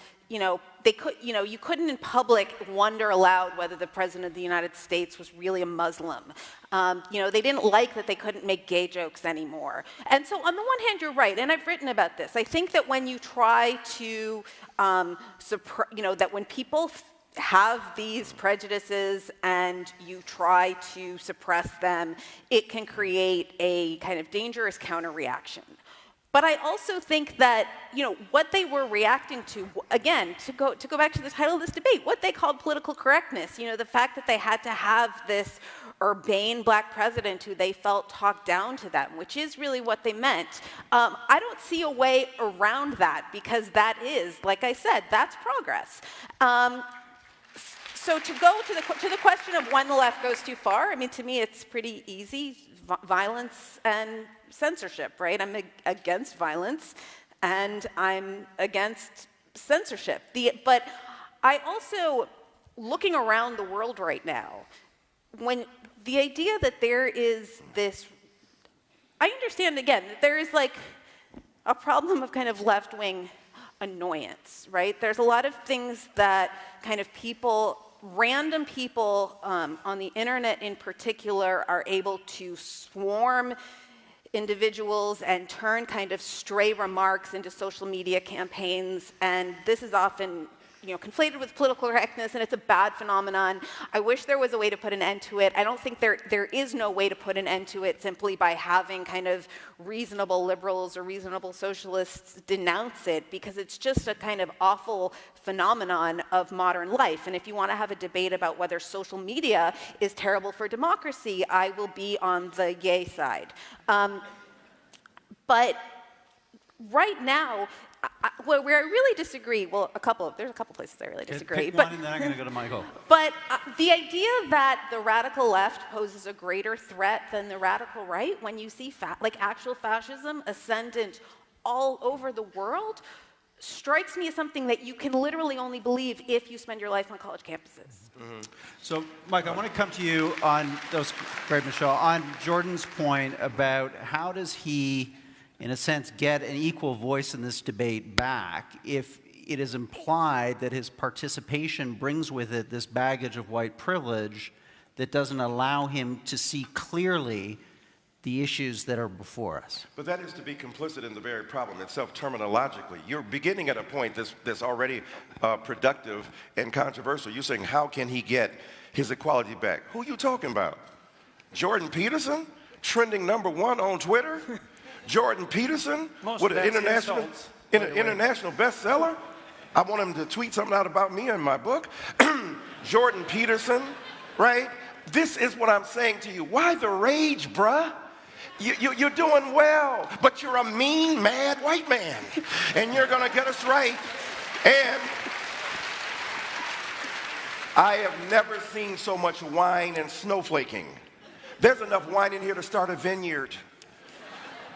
Speaker 17: they could, you couldn't in public wonder aloud whether the president of the United States was really a Muslim. They didn't like that they couldn't make gay jokes anymore. And so on the one hand, you're right, and I've written about this. I think that when you try to, that when people have these prejudices and you try to suppress them, it can create a kind of dangerous counter-reaction. But I also think that, what they were reacting to, again, to go back to the title of this debate, what they called political correctness, the fact that they had to have this urbane black president who they felt talked down to them, which is really what they meant. I don't see a way around that, because that is, like I said, that's progress. So to go to the question of when the left goes too far, to me it's pretty easy. Violence and censorship, right? I'm against violence, and I'm against censorship. But I also, looking around the world right now, when the idea that there is this, I understand, again, that there is like a problem of kind of left-wing annoyance, right? There's a lot of things that kind of random people on the internet in particular are able to swarm individuals and turn kind of stray remarks into social media campaigns, and this is often conflated with political correctness, and it's a bad phenomenon. I wish there was a way to put an end to it. I don't think there is no way to put an end to it simply by having kind of reasonable liberals or reasonable socialists denounce it, because it's just a kind of awful phenomenon of modern life. And if you want to have a debate about whether social media is terrible for democracy, I will be on the yay side. But right now, where I really disagree, well, there's a couple places I really disagree.
Speaker 15: Pick one, and then I'm going to go to Michael.
Speaker 17: But the idea that the radical left poses a greater threat than the radical right, when you see actual fascism ascendant all over the world, strikes me as something that you can literally only believe if you spend your life on college campuses.
Speaker 15: Mm-hmm. So, Mike, I want to come to you on those, great, Michelle, on Jordan's point about how does he, in a sense, get an equal voice in this debate back if it is implied that his participation brings with it this baggage of white privilege that doesn't allow him to see clearly the issues that are before us.
Speaker 19: But that is to be complicit in the very problem itself terminologically. You're beginning at a point that's already productive and controversial. You're saying, how can he get his equality back? Who are you talking about? Jordan Peterson, trending #1 on Twitter? Jordan Peterson, with an international bestseller? I want him to tweet something out about me in my book. Jordan Peterson, right? This is what I'm saying to you. Why the rage, bruh? You're doing well, but you're a mean, mad white man, and you're going to get us right. And I have never seen so much wine and snowflaking. There's enough wine in here to start a vineyard.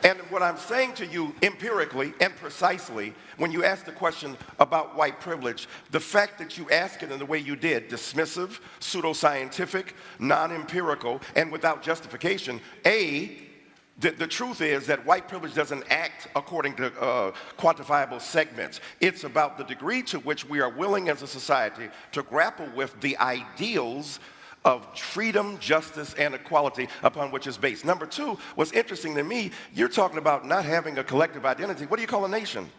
Speaker 19: And what I'm saying to you empirically and precisely, when you ask the question about white privilege, the fact that you ask it in the way you did, dismissive, pseudoscientific, non-empirical, and without justification, the truth is that white privilege doesn't act according to quantifiable segments. It's about the degree to which we are willing as a society to grapple with the ideals of freedom, justice, and equality upon which it's based. Number two, what's interesting to me, you're talking about not having a collective identity. What do you call a nation?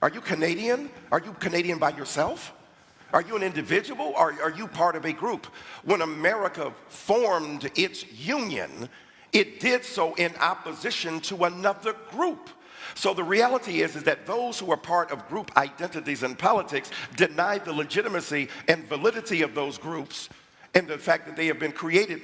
Speaker 19: Are you Canadian? Are you Canadian by yourself? Are you an individual, or are you part of a group? When America formed its union, it did so in opposition to another group. So the reality is that those who are part of group identities in politics deny the legitimacy and validity of those groups and the fact that they have been created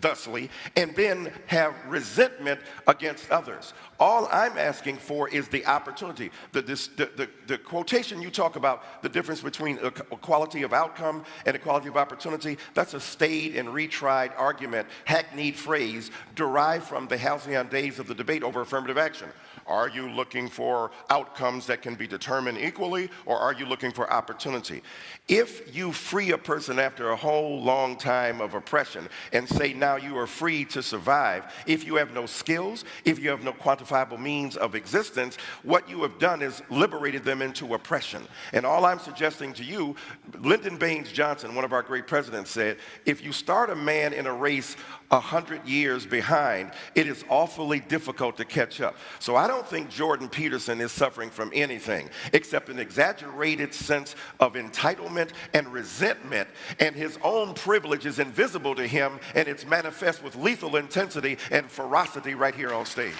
Speaker 19: thusly, and then have resentment against others. All I'm asking for is the opportunity. The quotation you talk about, the difference between equality of outcome and equality of opportunity, that's a staid and retried argument, hackneyed phrase derived from the halcyon days of the debate over affirmative action. Are you looking for outcomes that can be determined equally, or are you looking for opportunity? If you free a person after a whole long time of oppression and say now you are free to survive, if you have no skills, if you have no quantifiable means of existence, what you have done is liberated them into oppression. And all I'm suggesting to you, Lyndon Baines Johnson, one of our great presidents, said, if you start a man in a race 100 years behind, it is awfully difficult to catch up. So I don't think Jordan Peterson is suffering from anything except an exaggerated sense of entitlement and resentment, and his own privilege is invisible to him, and it's manifest with lethal intensity and ferocity right here on stage.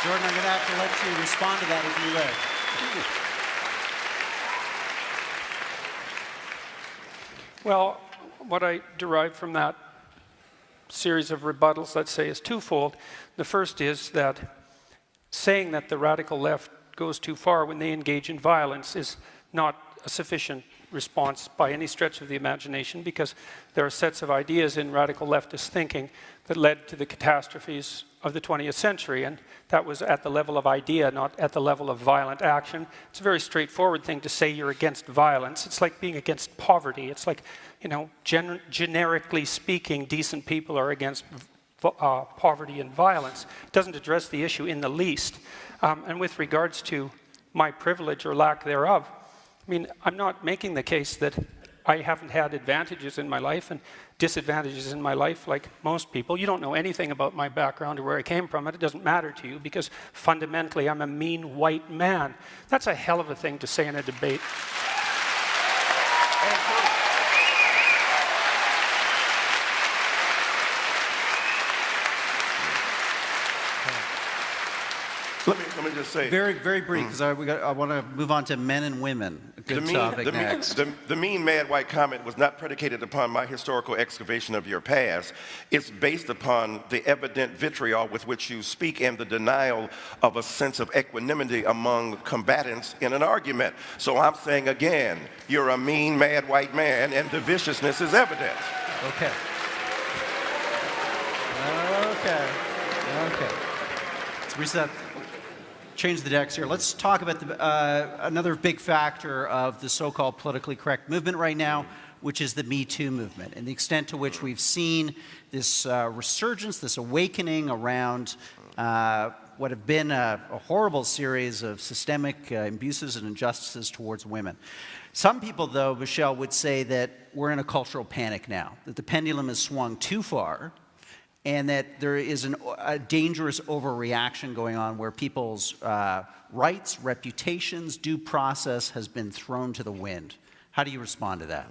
Speaker 15: Jordan, I'm going to have to let you respond to that if you would.
Speaker 18: Well, what I derive from that series of rebuttals, let's say, is twofold. The first is that saying that the radical left goes too far when they engage in violence is not a sufficient response by any stretch of the imagination, because there are sets of ideas in radical leftist thinking that led to the catastrophes of the 20th century, and that was at the level of idea, not at the level of violent action. It's a very straightforward thing to say you're against violence. It's like being against poverty. It's like, you know, generically speaking, decent people are against poverty and violence. It doesn't address the issue in the least. And with regards to my privilege or lack thereof, I mean, I'm not making the case that I haven't had advantages in my life and disadvantages in my life like most people. You don't know anything about my background or where I came from, and it doesn't matter to you because fundamentally I'm a mean white man. That's a hell of a thing to say in a debate.
Speaker 19: Let me just say...
Speaker 15: Very, very brief, because I want to move on to men and women. A good topic next.
Speaker 19: The mean, mad white comment was not predicated upon my historical excavation of your past. It's based upon the evident vitriol with which you speak and the denial of a sense of equanimity among combatants in an argument. So I'm saying again, you're a mean, mad white man, and the viciousness is evident.
Speaker 15: Okay. Okay. Let's reset. Change the decks here. Let's talk about another big factor of the so-called politically correct movement right now, which is the Me Too movement, and the extent to which we've seen this resurgence, this awakening around what have been a horrible series of systemic abuses and injustices towards women. Some people, though, Michelle, would say that we're in a cultural panic now, that the pendulum has swung too far, and that there is a dangerous overreaction going on where people's rights, reputations, due process has been thrown to the wind. How do you respond to that?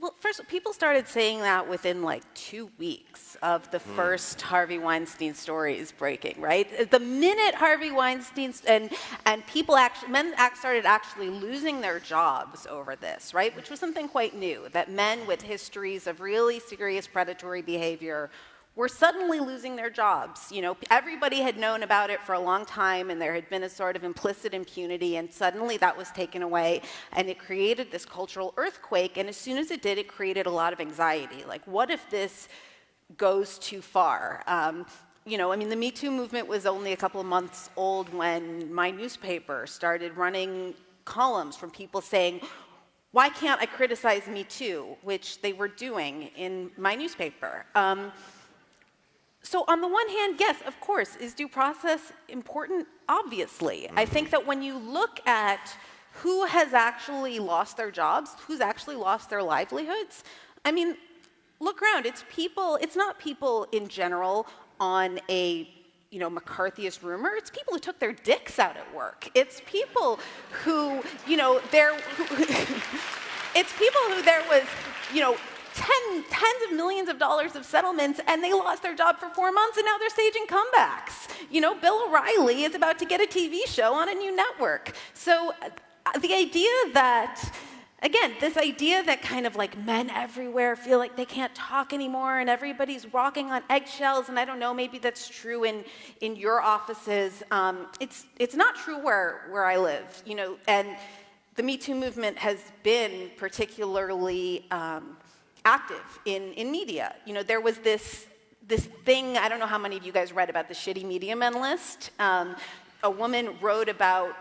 Speaker 17: Well, first, people started saying that within like 2 weeks of the first Harvey Weinstein stories breaking, right? The minute Harvey Weinstein and people men started actually losing their jobs over this, right? Which was something quite new, that men with histories of really serious predatory behavior were suddenly losing their jobs. You know, everybody had known about it for a long time, and there had been a sort of implicit impunity, and suddenly that was taken away, and it created this cultural earthquake, and as soon as it did, it created a lot of anxiety. Like, what if this goes too far? You know, I mean, the Me Too movement was only a couple of months old when my newspaper started running columns from people saying, why can't I criticize Me Too, which they were doing in my newspaper. So on the one hand, yes, of course, is due process important? Obviously. I think that when you look at who has actually lost their jobs, who's actually lost their livelihoods, I mean, look around. It's people, it's not people in general on a, you know, McCarthyist rumor. It's people who took their dicks out at work. It's people who, you know, it's people who there was, you know, tens of millions of dollars of settlements, and they lost their job for 4 months, and now they're staging comebacks. You know, Bill O'Reilly is about to get a TV show on a new network. So the idea that again, this idea that kind of like men everywhere feel like they can't talk anymore and everybody's walking on eggshells, and I don't know, maybe that's true in your offices. It's not true where I live, you know, and the Me Too movement has been particularly active in media. You know, there was this thing, I don't know how many of you guys read about the shitty media men list. A woman wrote about,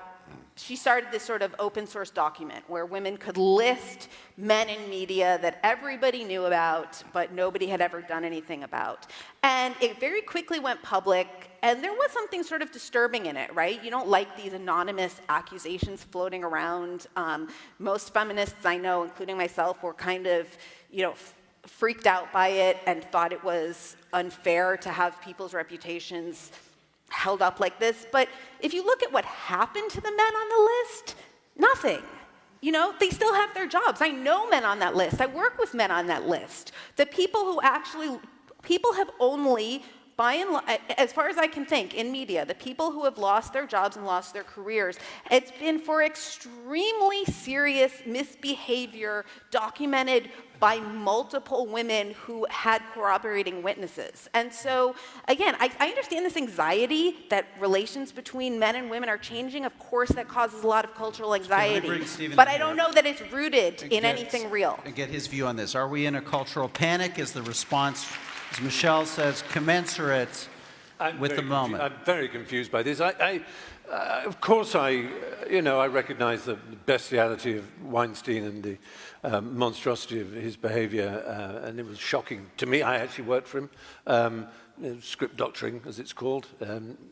Speaker 17: she started this sort of open source document where women could list men in media that everybody knew about, but nobody had ever done anything about. And it very quickly went public, and there was something sort of disturbing in it, right? You don't like these anonymous accusations floating around. Most feminists I know, including myself, were kind of, you know, freaked out by it and thought it was unfair to have people's reputations held up like this. But if you look at what happened to the men on the list, nothing. You know, they still have their jobs. I know men on that list. I work with men on that list. The people who actually, people have only, by and large, as far as I can think, in media, the people who have lost their jobs and lost their careers, it's been for extremely serious misbehavior documented by multiple women who had corroborating witnesses. And so, again, I understand this anxiety that relations between men and women are changing. Of course, that causes a lot of cultural anxiety. But I don't know that it's rooted in anything real.
Speaker 15: And get his view on this. Are we in a cultural panic? Is the response, as Michelle says, commensurate with the moment?
Speaker 16: I'm very confused by this. Of course, I recognize the bestiality of Weinstein and the monstrosity of his behavior, and it was shocking to me. I actually worked for him, script doctoring, as it's called.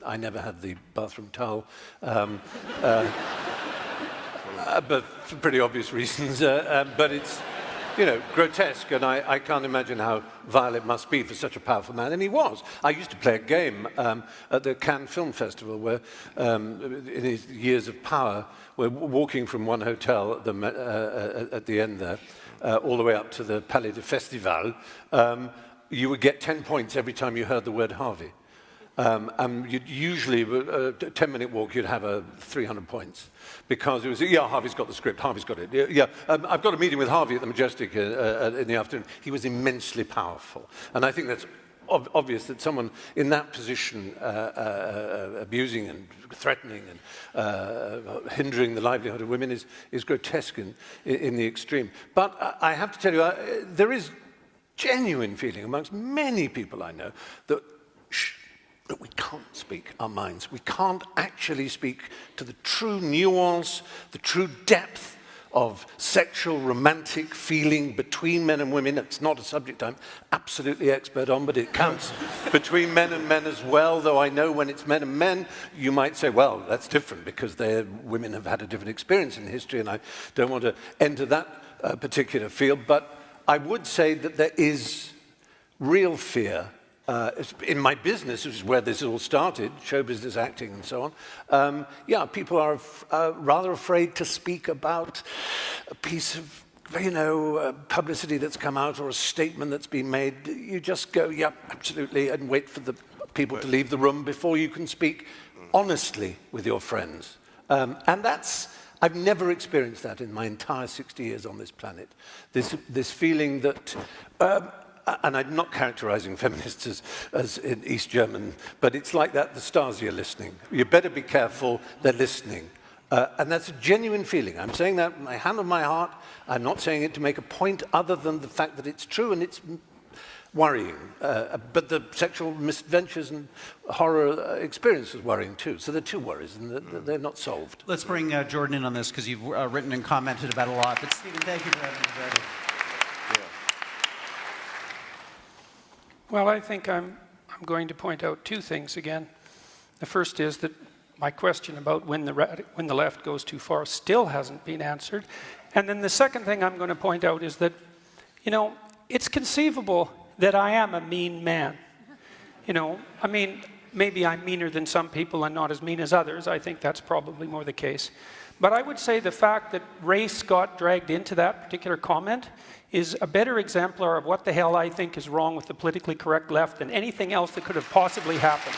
Speaker 16: I never had the bathroom towel, but for pretty obvious reasons. But it's, you know, grotesque, and I can't imagine how vile it must be for such a powerful man, and he was. I used to play a game at the Cannes Film Festival where, in his years of power, we're walking from one hotel at the end there, all the way up to the Palais de Festival. You would get 10 points every time you heard the word Harvey. And you'd usually, a 10-minute walk, you'd have 300 points. Because it was, yeah, Harvey's got the script, Harvey's got it. Yeah, I've got a meeting with Harvey at the Majestic in the afternoon. He was immensely powerful. And I think that's obvious that someone in that position, abusing and threatening and hindering the livelihood of women is grotesque in the extreme. But I have to tell you, there is genuine feeling amongst many people I know that we can't speak our minds. We can't actually speak to the true nuance, the true depth of sexual, romantic feeling between men and women. It's not a subject I'm absolutely expert on, but it counts between men and men as well, though I know when it's men and men, you might say, well, that's different because women have had a different experience in history, and I don't want to enter that particular field. But I would say that there is real fear in my business, which is where this all started, show business, acting, and so on. Yeah, people are rather afraid to speak about a piece of, publicity that's come out or a statement that's been made. You just go, yeah, absolutely, and wait for the people to leave the room before you can speak honestly with your friends. And I've never experienced that in my entire 60 years on this planet. This feeling that. And I'm not characterizing feminists as in East German, but it's like that, the Stasi are listening. You better be careful, they're listening. And that's a genuine feeling. I'm saying that with my hand on my heart. I'm not saying it to make a point other than the fact that it's true and it's worrying. But the sexual misadventures and horror experience is worrying too. So there are two worries, and they're not solved.
Speaker 15: Let's bring Jordan in on this, because you've written and commented about a lot. But Stephen, thank you for having me ready.
Speaker 18: Well, I think I'm going to point out two things again. The first is that my question about when the left goes too far still hasn't been answered. And then the second thing I'm going to point out is that, it's conceivable that I am a mean man. I mean, maybe I'm meaner than some people and not as mean as others. I think that's probably more the case. But I would say the fact that race got dragged into that particular comment is a better exemplar of what the hell I think is wrong with the politically correct left than anything else that could have possibly happened.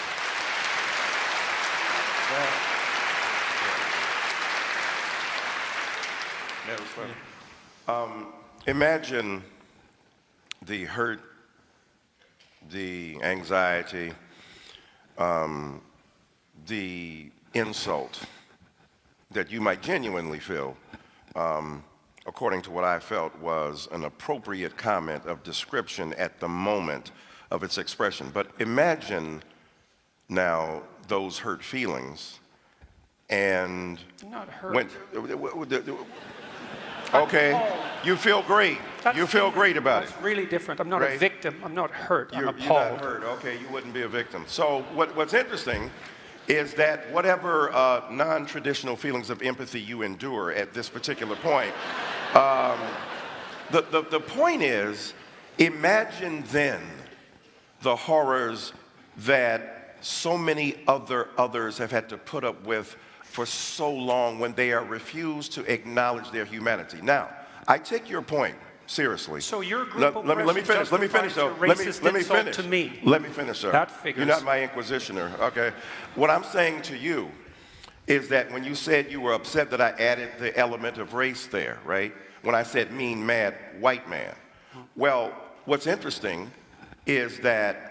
Speaker 19: Imagine the hurt, the anxiety, the insult that you might genuinely feel, according to what I felt was an appropriate comment of description at the moment of its expression. But imagine now those hurt feelings and
Speaker 18: not hurt.
Speaker 19: Okay, you feel great. You feel great about it.
Speaker 18: It's really different. I'm not a victim. I'm not hurt. I'm appalled.
Speaker 19: You're not hurt. Okay, you wouldn't be a victim. So what's interesting is that whatever non-traditional feelings of empathy you endure at this particular point, the point is, imagine then the horrors that so many others have had to put up with for so long when they are refused to acknowledge their humanity. Now, I take your point seriously.
Speaker 18: So your group
Speaker 19: let me finish. Let me finish, though. Let me finish.
Speaker 18: To me.
Speaker 19: Let me finish, sir.
Speaker 18: That figures.
Speaker 19: You're not my inquisitioner, okay? What I'm saying to you is that when you said you were upset that I added the element of race there, right? When I said mean, mad, white man. Well, what's interesting is that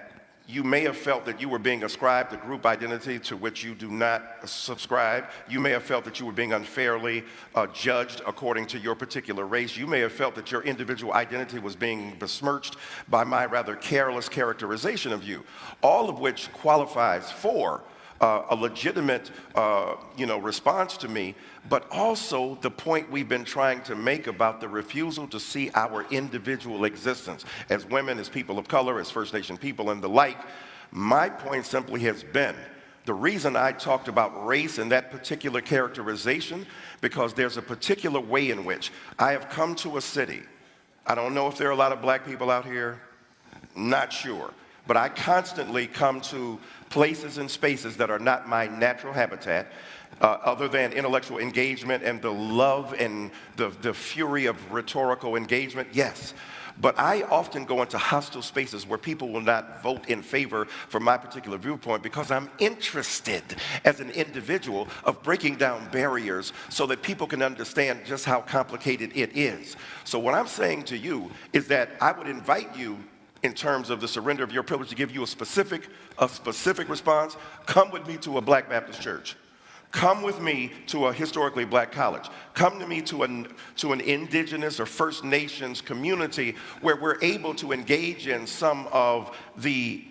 Speaker 19: you may have felt that you were being ascribed a group identity to which you do not subscribe. You may have felt that you were being unfairly judged according to your particular race. You may have felt that your individual identity was being besmirched by my rather careless characterization of you, all of which qualifies for a legitimate response to me, but also the point we've been trying to make about the refusal to see our individual existence as women, as people of color, as First Nation people, and the like. My point simply has been, the reason I talked about race in that particular characterization, because there's a particular way in which I have come to a city. I don't know if there are a lot of black people out here, not sure, but I constantly come to places and spaces that are not my natural habitat, other than intellectual engagement and the love and the fury of rhetorical engagement, yes. But I often go into hostile spaces where people will not vote in favor for my particular viewpoint because I'm interested as an individual of breaking down barriers so that people can understand just how complicated it is. So what I'm saying to you is that I would invite you, in terms of the surrender of your privilege, to give you a specific response. Come with me to a Black Baptist church. Come with me to a historically black college. Come to me to an indigenous or First Nations community where we're able to engage in some of the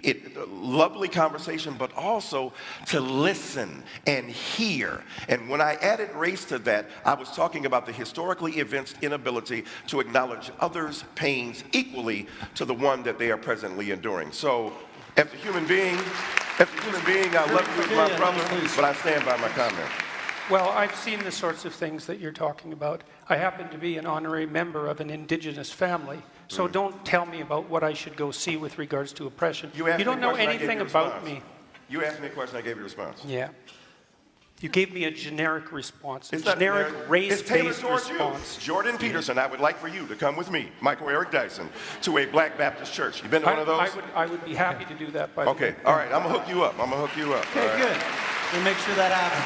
Speaker 19: lovely conversation, but also to listen and hear. And when I added race to that, I was talking about the historically evinced inability to acknowledge others' pains equally to the one that they are presently enduring. So, as a human being, I love you as my brother, but I stand by my comment.
Speaker 18: Well, I've seen the sorts of things that you're talking about. I happen to be an honorary member of an indigenous family, so don't tell me about what I should go see with regards to oppression. You don't know anything about me.
Speaker 19: You asked me a question, I gave you a response.
Speaker 18: Yeah. You gave me a generic response, a generic race-based response.
Speaker 19: Jordan Peterson, I would like for you to come with me, Michael Eric Dyson, to a Black Baptist church. You been to one of those?
Speaker 18: I would be happy to do that, by the way.
Speaker 19: Okay, all right, I'm gonna hook you up.
Speaker 15: Okay, good. We'll make sure that happens.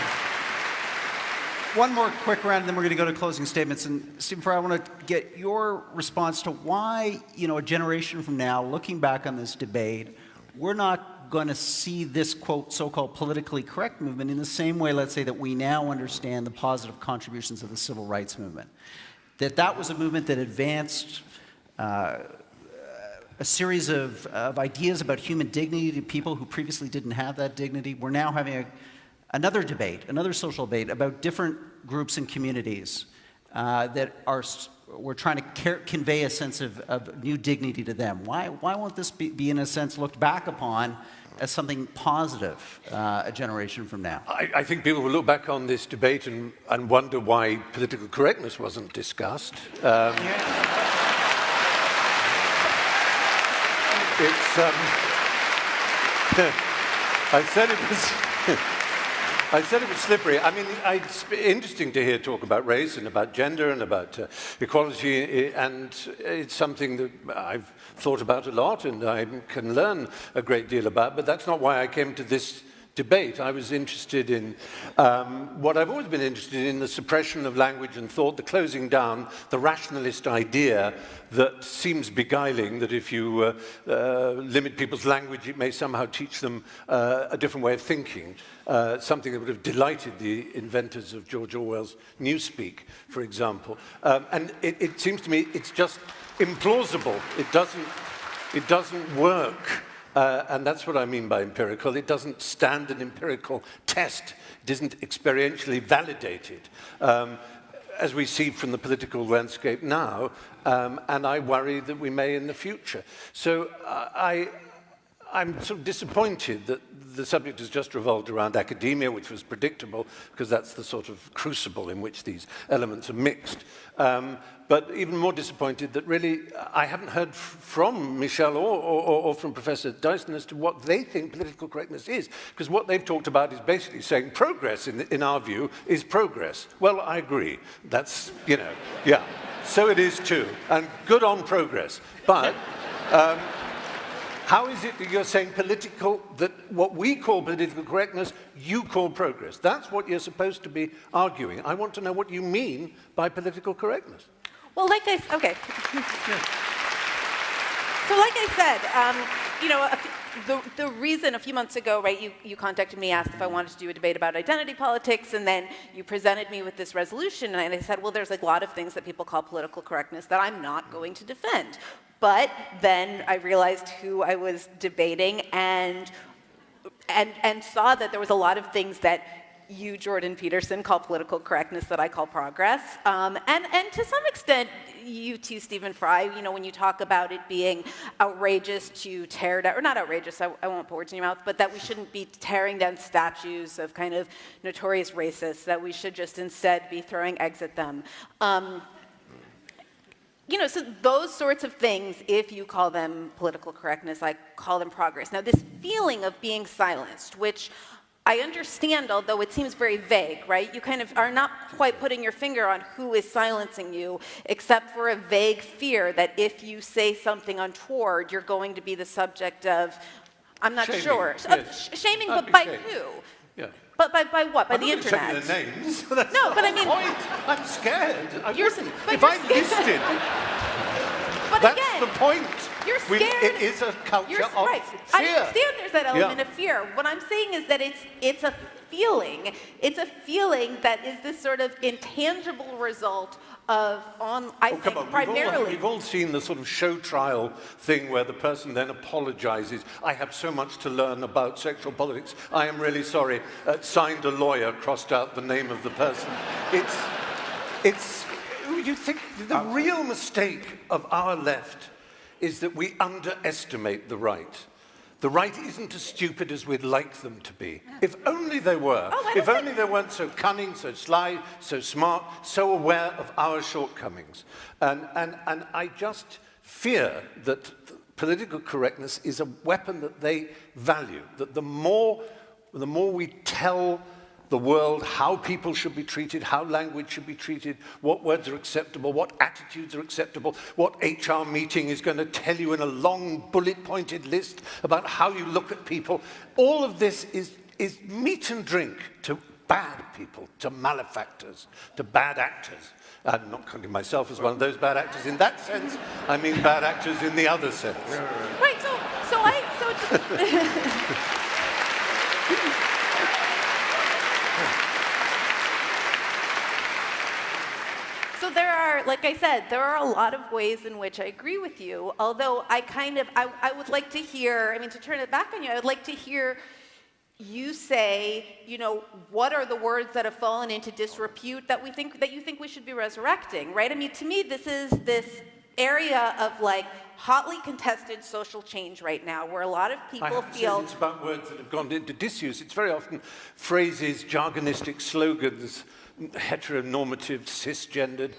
Speaker 15: One more quick round, and then we're going to go to closing statements. And Stephen Fry, I want to get your response to why, a generation from now, looking back on this debate, we're not going to see this, quote, so-called politically correct movement in the same way, let's say, that we now understand the positive contributions of the civil rights movement. That was a movement that advanced a series of ideas about human dignity to people who previously didn't have that dignity. We're now having another debate, another social debate about different groups and communities we're trying to convey a sense of new dignity to them. Why won't this be, in a sense, looked back upon as something positive a generation from now?
Speaker 16: I think people will look back on this debate and wonder why political correctness wasn't discussed. I said it was slippery. I mean, it's interesting to hear talk about race and about gender and about equality, and it's something that I've thought about a lot and I can learn a great deal about, but that's not why I came to this debate. I was interested in what I've always been interested in, the suppression of language and thought, the closing down, the rationalist idea that seems beguiling, that if you limit people's language, it may somehow teach them a different way of thinking, something that would have delighted the inventors of George Orwell's Newspeak, for example. And it seems to me it's just implausible. It doesn't work. And that's what I mean by empirical. It doesn't stand an empirical test. It isn't experientially validated, as we see from the political landscape now, and I worry that we may in the future. So I'm sort of disappointed that the subject has just revolved around academia, which was predictable, because that's the sort of crucible in which these elements are mixed. But even more disappointed that really I haven't heard from Michel or from Professor Dyson as to what they think political correctness is, because what they've talked about is basically saying progress, in our view, is progress. Well, I agree. That's, you know, yeah. So it is too, and good on progress. But how is it that you're saying that what we call political correctness, you call progress? That's what you're supposed to be arguing. I want to know what you mean by political correctness.
Speaker 17: Well, okay. So like I said, you know, the reason a few months ago, right, you contacted me, asked if I wanted to do a debate about identity politics, and then you presented me with this resolution, and I said, well, there's like a lot of things that people call political correctness that I'm not going to defend. But then I realized who I was debating and saw that there was a lot of things that you, Jordan Peterson, call political correctness that I call progress. And to some extent, you too, Stephen Fry, you know, when you talk about it being outrageous to tear down, or not outrageous, I won't put words in your mouth, but that we shouldn't be tearing down statues of kind of notorious racists, that we should just instead be throwing eggs at them. You know, so those sorts of things, if you call them political correctness, I call them progress. Now, this feeling of being silenced, which I understand, although it seems very vague, right? You kind of are not quite putting your finger on who is silencing you, except for a vague fear that if you say something untoward, you're going to be the subject of, I'm not sure.
Speaker 16: Yes.
Speaker 17: Shaming, but by who?
Speaker 16: Yeah.
Speaker 17: But by what? By the internet?
Speaker 16: I'm not taking the names. That's
Speaker 17: no,
Speaker 16: not
Speaker 17: but I
Speaker 16: the
Speaker 17: mean,
Speaker 16: point. I'm scared.
Speaker 17: If
Speaker 16: I'm listed,
Speaker 17: but
Speaker 16: that's
Speaker 17: again,
Speaker 16: the point.
Speaker 17: You're scared.
Speaker 16: It is a culture of
Speaker 17: right.
Speaker 16: fear.
Speaker 17: I understand there's that element of fear. What I'm saying is that it's a feeling. It's a feeling that is this sort of intangible result of, I think, primarily.
Speaker 16: We've all seen the sort of show trial thing where the person then apologizes. I have so much to learn about sexual politics. I am really sorry. Signed a lawyer, crossed out the name of the person. You think the real mistake of our left is that we underestimate the right. The right isn't as stupid as we'd like them to be. If only they were. If only they weren't so cunning, so sly, so smart, so aware of our shortcomings. And I just fear that political correctness is a weapon that they value. That the more we tell the world how people should be treated, how language should be treated, what words are acceptable, what attitudes are acceptable, what HR meeting is going to tell you in a long bullet-pointed list about how you look at people. All of this is meat and drink to bad people, to malefactors, to bad actors. I'm not counting myself as one of those bad actors in that sense. I mean bad actors in the other sense.
Speaker 17: Right, So there are, like I said, there are a lot of ways in which I agree with you, although I would like to hear, I mean, to turn it back on you, I would like to hear you say, you know, what are the words that have fallen into disrepute that you think we should be resurrecting, right? I mean, to me, this is this area of like hotly contested social change right now, where a lot of people feel
Speaker 16: it's about words that have gone into disuse. It's very often phrases, jargonistic slogans, heteronormative, cisgendered,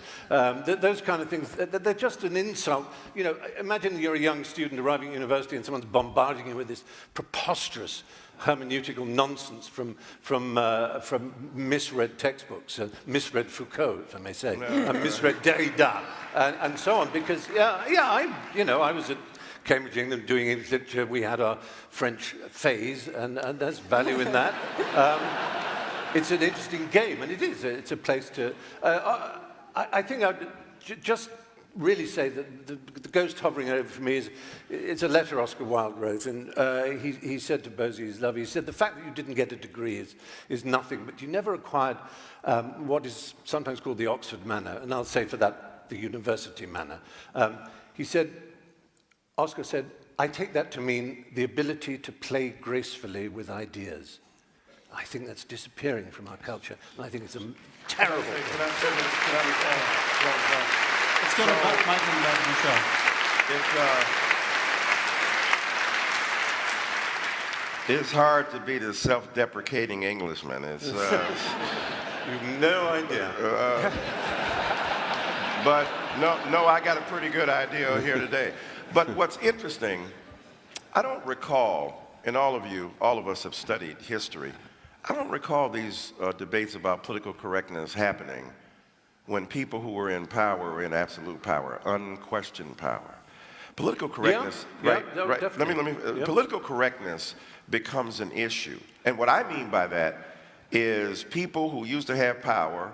Speaker 16: those kind of things. They're just an insult. You know, imagine you're a young student arriving at university and someone's bombarding you with this preposterous hermeneutical nonsense from misread textbooks, misread Foucault, if I may say, and misread Derrida, and so on. Because I was at Cambridge, England, doing English literature. We had our French phase, and there's value in that. It's an interesting game, and it is. It's a place to... I think I'd just really say that the ghost hovering over for me it's a letter Oscar Wilde wrote, and he said to Bosie, his love, he said, the fact that you didn't get a degree is nothing, but you never acquired what is sometimes called the Oxford manner, and I'll say for that, the university manner. He said, Oscar said, I take that to mean the ability to play gracefully with ideas. I think that's disappearing from our culture, and I think it's a terrible thing.
Speaker 18: Let's go to Mike and Michelle.
Speaker 19: It's hard to be the self-deprecating Englishman. It's,
Speaker 16: You've no idea.
Speaker 19: But no, I got a pretty good idea here today. But what's interesting, I don't recall, and all of us have studied history, I don't recall these debates about political correctness happening when people who were in power were in absolute power, unquestioned power. Political correctness, right? Political correctness becomes an issue. And what I mean by that is people who used to have power,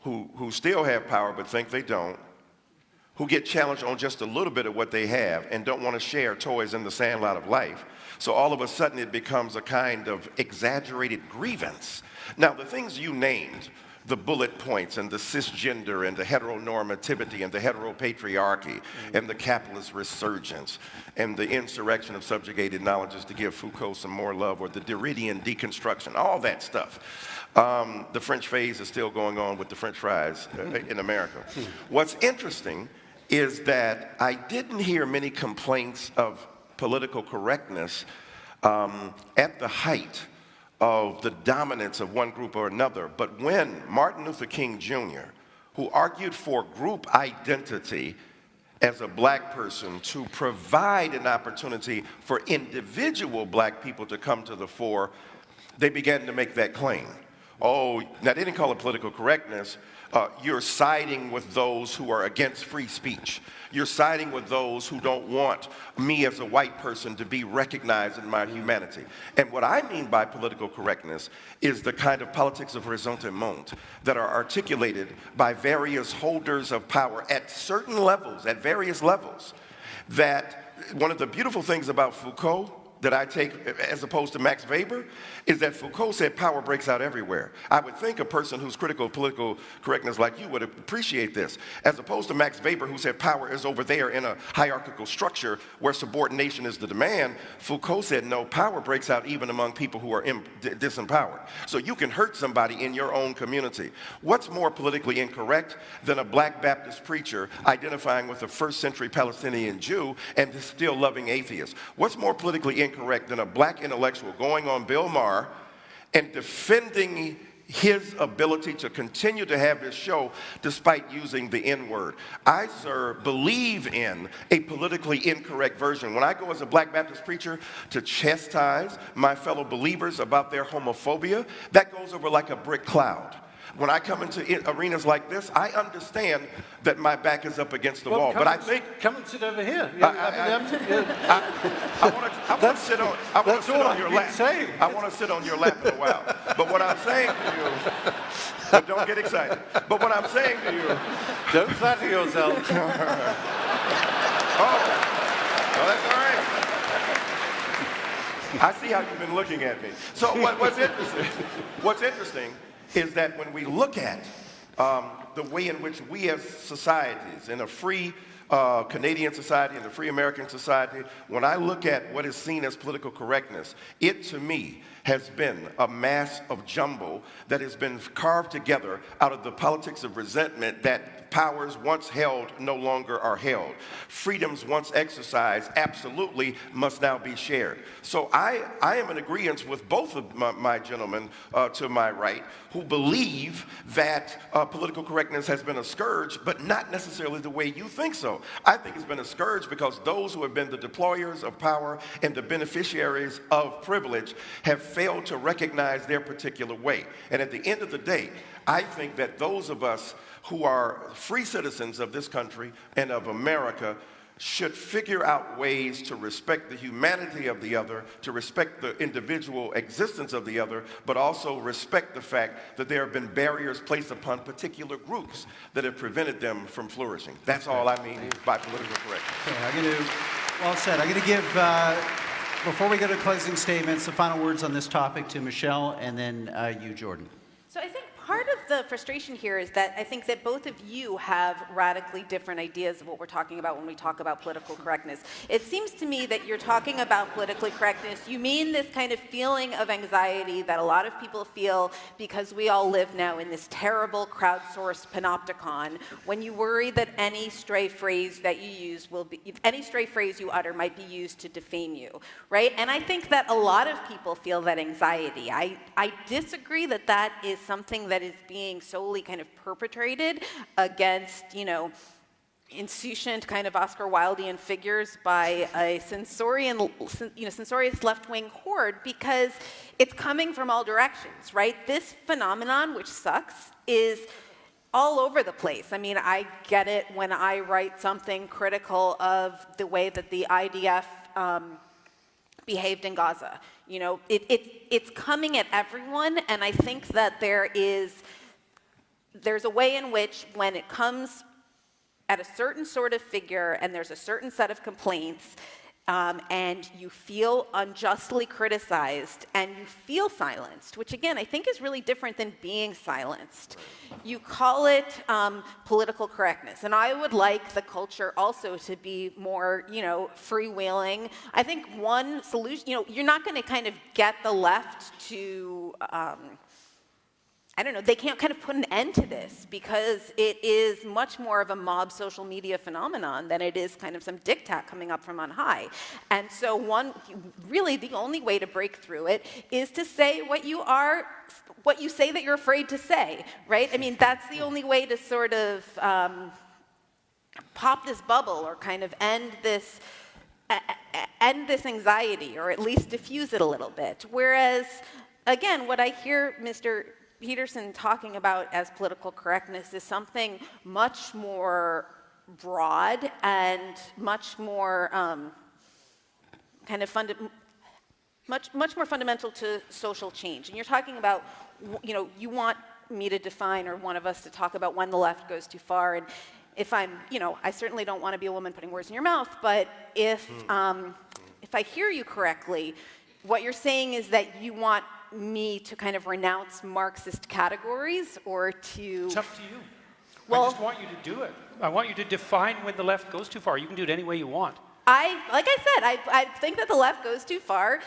Speaker 19: who still have power but think they don't, who get challenged on just a little bit of what they have and don't want to share toys in the sandlot of life. So all of a sudden it becomes a kind of exaggerated grievance. Now, the things you named, the bullet points and the cisgender and the heteronormativity and the heteropatriarchy and the capitalist resurgence and the insurrection of subjugated knowledges, to give Foucault some more love, or the Derridian deconstruction, all that stuff. The French phase is still going on with the French fries in America. What's interesting is that I didn't hear many complaints of political correctness at the height of the dominance of one group or another. But when Martin Luther King Jr., who argued for group identity as a black person to provide an opportunity for individual black people to come to the fore, they began to make that claim. Oh, now they didn't call it political correctness. You're siding with those who are against free speech. You're siding with those who don't want me as a white person to be recognized in my humanity. And what I mean by political correctness is the kind of politics of ressentiment that are articulated by various holders of power at certain levels, at various levels. That one of the beautiful things about Foucault that I take as opposed to Max Weber is that Foucault said power breaks out everywhere. I would think a person who's critical of political correctness like you would appreciate this, as opposed to Max Weber, who said power is over there in a hierarchical structure where subordination is the demand. Foucault said no, power breaks out even among people who are disempowered. So you can hurt somebody in your own community. What's more politically incorrect than a black Baptist preacher identifying with a first-century Palestinian Jew and still loving atheists? What's more politically incorrect than a black intellectual going on Bill Maher and defending his ability to continue to have his show despite using the N-word? I, sir, believe in a politically incorrect version. When I go as a black Baptist preacher to chastise my fellow believers about their homophobia, that goes over like a brick cloud. When I come into arenas like this, I understand that my back is up against the wall. But I think...
Speaker 16: Come and sit over here.
Speaker 19: I want to sit on your lap. I want to sit on your lap in a while. But what I'm saying to you... But don't get excited. But what I'm saying to you...
Speaker 16: Don't flatter yourself.
Speaker 19: Oh, well, that's all right. I see how you've been looking at me. So what's interesting is that when we look at the way in which we as societies, in a free Canadian society and a free American society, when I look at what is seen as political correctness, it to me has been a mass of jumble that has been carved together out of the politics of resentment that powers once held no longer are held. Freedoms once exercised absolutely must now be shared. So I am in agreement with both of my gentlemen to my right who believe that political correctness has been a scourge, but not necessarily the way you think so. I think it's been a scourge because those who have been the deployers of power and the beneficiaries of privilege have failed to recognize their particular way. And at the end of the day, I think that those of us who are free citizens of this country and of America should figure out ways to respect the humanity of the other, to respect the individual existence of the other, but also respect the fact that there have been barriers placed upon particular groups that have prevented them from flourishing. That's all I mean by political correctness.
Speaker 15: Okay, I'm going to, well said. I'm going to give, before we go to closing statements, the final words on this topic to Michelle and then you, Jordan.
Speaker 17: So I think part of the frustration here is that I think that both of you have radically different ideas of what we're talking about when we talk about political correctness. It seems to me that you're talking about politically correctness. You mean this kind of feeling of anxiety that a lot of people feel because we all live now in this terrible crowdsourced panopticon when you worry that any stray phrase that you use will be, any stray phrase you utter might be used to defame you, right? And I think that a lot of people feel that anxiety. I disagree that that is something that is being solely kind of perpetrated against, you know, insouciant kind of Oscar Wildean figures by a censorious left-wing horde, because it's coming from all directions, right? This phenomenon, which sucks, is all over the place. I mean, I get it when I write something critical of the way that the IDF behaved in Gaza. You know, it's coming at everyone, and I think that there's a way in which when it comes at a certain sort of figure and there's a certain set of complaints, and you feel unjustly criticized and you feel silenced, which again I think is really different than being silenced. You call it political correctness, and I would like the culture also to be more, you know, freewheeling. I think one solution, you know, you're not going to kind of get the left to I don't know, they can't kind of put an end to this because it is much more of a mob social media phenomenon than it is kind of some diktat coming up from on high. And so really the only way to break through it is to say what you say that you're afraid to say, right? I mean, that's the only way to sort of pop this bubble or kind of end this anxiety, or at least diffuse it a little bit. Whereas, again, what I hear Mr. Peterson talking about as political correctness is something much more broad and much more kind of much more fundamental to social change. And you're talking about, you know, you want me to define, or one of us to talk about when the left goes too far. And if I'm, you know, I certainly don't want to be a woman putting words in your mouth, but if I hear you correctly, what you're saying is that you want me to kind of renounce Marxist categories, or to...
Speaker 18: It's up to you. Well, I just want you to do it. I want you to define when the left goes too far. You can do it any way you want.
Speaker 17: Like I said, I think that the left goes too far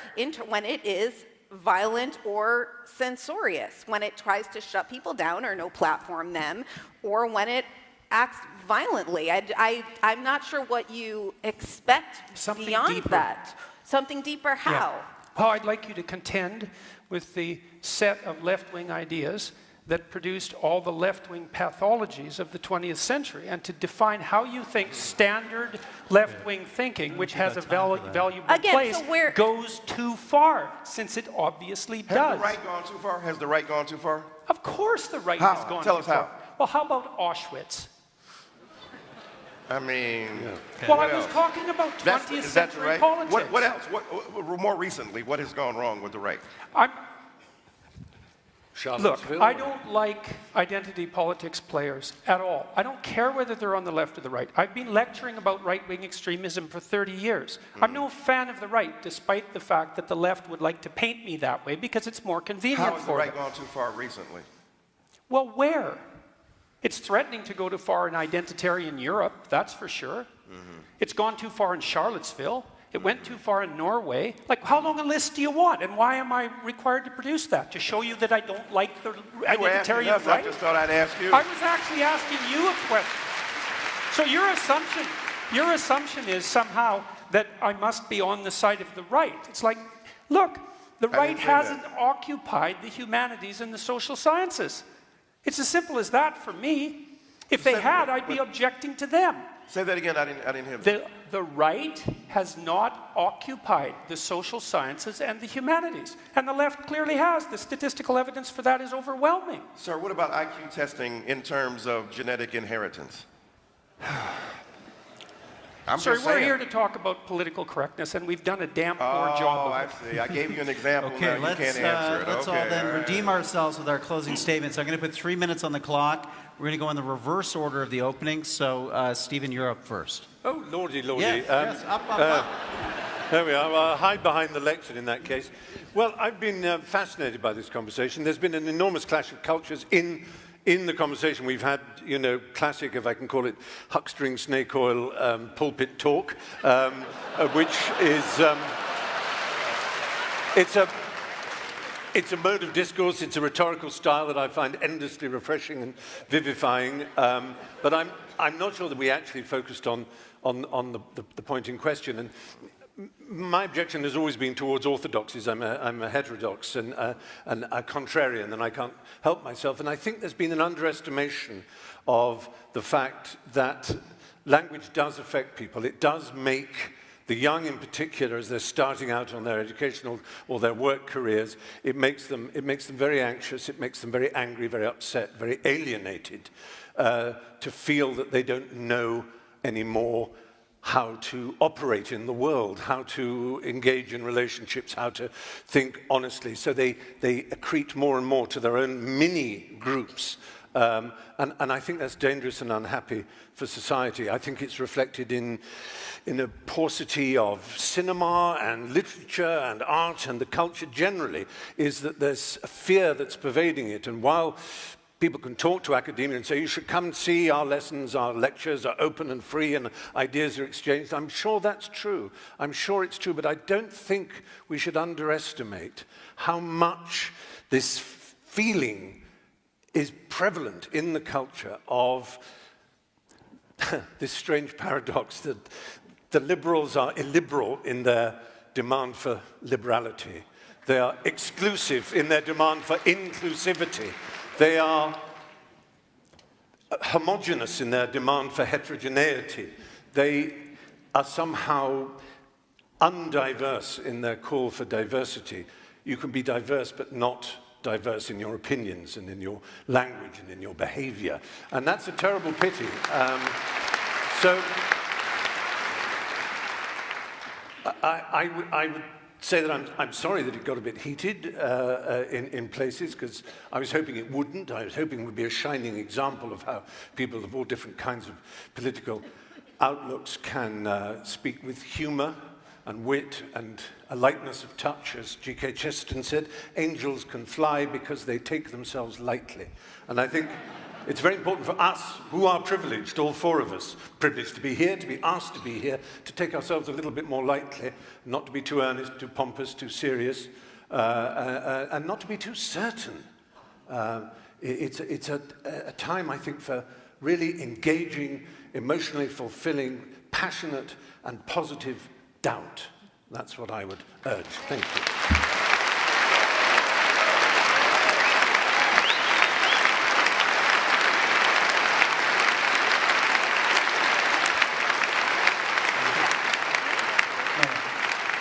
Speaker 17: when it is violent or censorious, when it tries to shut people down or no platform them, or when it acts violently. I'm not sure what you expect
Speaker 18: Something
Speaker 17: beyond
Speaker 18: deeper.
Speaker 17: that. Something deeper, how?
Speaker 18: Yeah. Well, I'd like you to contend with the set of left-wing ideas that produced all the left-wing pathologies of the 20th century, and to define how you think standard left-wing thinking, which has a valuable place, goes too far, since it obviously does.
Speaker 19: Has the right gone too far? Has the right gone too far?
Speaker 18: Of course the right has gone too far.
Speaker 19: Tell us how.
Speaker 18: Well, how about Auschwitz?
Speaker 19: I mean...
Speaker 18: Well, I was talking about 20th century
Speaker 19: right?
Speaker 18: politics.
Speaker 19: What else? More recently, what has gone wrong with the right?
Speaker 18: Look, I don't like identity politics players at all. I don't care whether they're on the left or the right. I've been lecturing about right-wing extremism for 30 years. I'm no fan of the right, despite the fact that the left would like to paint me that way because it's more convenient for them.
Speaker 19: How has the right gone too far recently?
Speaker 18: Well, where? It's threatening to go too far in identitarian Europe, that's for sure. It's gone too far in Charlottesville. It went too far in Norway. Like, how long a list do you want? And why am I required to produce that? To show you that I don't like the identitarian right?
Speaker 19: I just thought I'd ask you.
Speaker 18: I was actually asking you a question. So your assumption is somehow that I must be on the side of the right. It's like, look, the right hasn't occupied the humanities and the social sciences. It's as simple as that for me. If they had, I'd be objecting to them.
Speaker 19: Say that again, I didn't hear that.
Speaker 18: The right has not occupied the social sciences and the humanities. And the left clearly has. The statistical evidence for that is overwhelming.
Speaker 19: Sir, what about IQ testing in terms of genetic inheritance?
Speaker 18: Sir, we're here to talk about political correctness, and we've done a damn poor job of it.
Speaker 19: I see. I gave you an example.
Speaker 15: Okay,
Speaker 19: now you can't answer it.
Speaker 15: Let's all then redeem ourselves with our closing statements. I'm going to put 3 minutes on the clock. We're going to go in the reverse order of the opening. So, Stephen, you're up first.
Speaker 16: Oh, lordy, lordy.
Speaker 15: Yes, up.
Speaker 16: There we are. I'll hide behind the lectern in that case. Well, I've been fascinated by this conversation. There's been an enormous clash of cultures in the conversation. We've had, you know, classic, if I can call it, huckstering snake oil pulpit talk, which is, it's a mode of discourse, it's a rhetorical style that I find endlessly refreshing and vivifying, but I'm not sure that we actually focused on the point in question. And my objection has always been towards orthodoxies. I'm a heterodox and a contrarian, and I can't help myself. And I think there's been an underestimation of the fact that language does affect people. It does make the young in particular, as they're starting out on their educational or their work careers, it makes them very anxious, it makes them very angry, very upset, very alienated, to feel that they don't know anymore how to operate in the world, how to engage in relationships, how to think honestly. So they accrete more and more to their own mini groups. And I think that's dangerous and unhappy for society. I think it's reflected in a paucity of cinema and literature and art, and the culture generally is that there's a fear that's pervading it. And while people can talk to academia and say, you should come and see our lessons, our lectures are open and free and ideas are exchanged, I'm sure that's true. I'm sure it's true, but I don't think we should underestimate how much this feeling is prevalent in the culture of this strange paradox that the liberals are illiberal in their demand for liberality. They are exclusive in their demand for inclusivity. They are homogeneous in their demand for heterogeneity. They are somehow undiverse in their call for diversity. You can be diverse but not diverse in your opinions and in your language and in your behavior. And that's a terrible pity. So I would say that I'm sorry that it got a bit heated in places, because I was hoping it wouldn't. I was hoping it would be a shining example of how people of all different kinds of political outlooks can speak with humor and wit and a lightness of touch. As G.K. Chesterton said, angels can fly because they take themselves lightly. And I think it's very important for us, who are privileged, all four of us, privileged to be here, to be asked to be here, to take ourselves a little bit more lightly, not to be too earnest, too pompous, too serious, and not to be too certain. It's a time, I think, for really engaging, emotionally fulfilling, passionate and positive doubt. That's what I would urge. Thank you.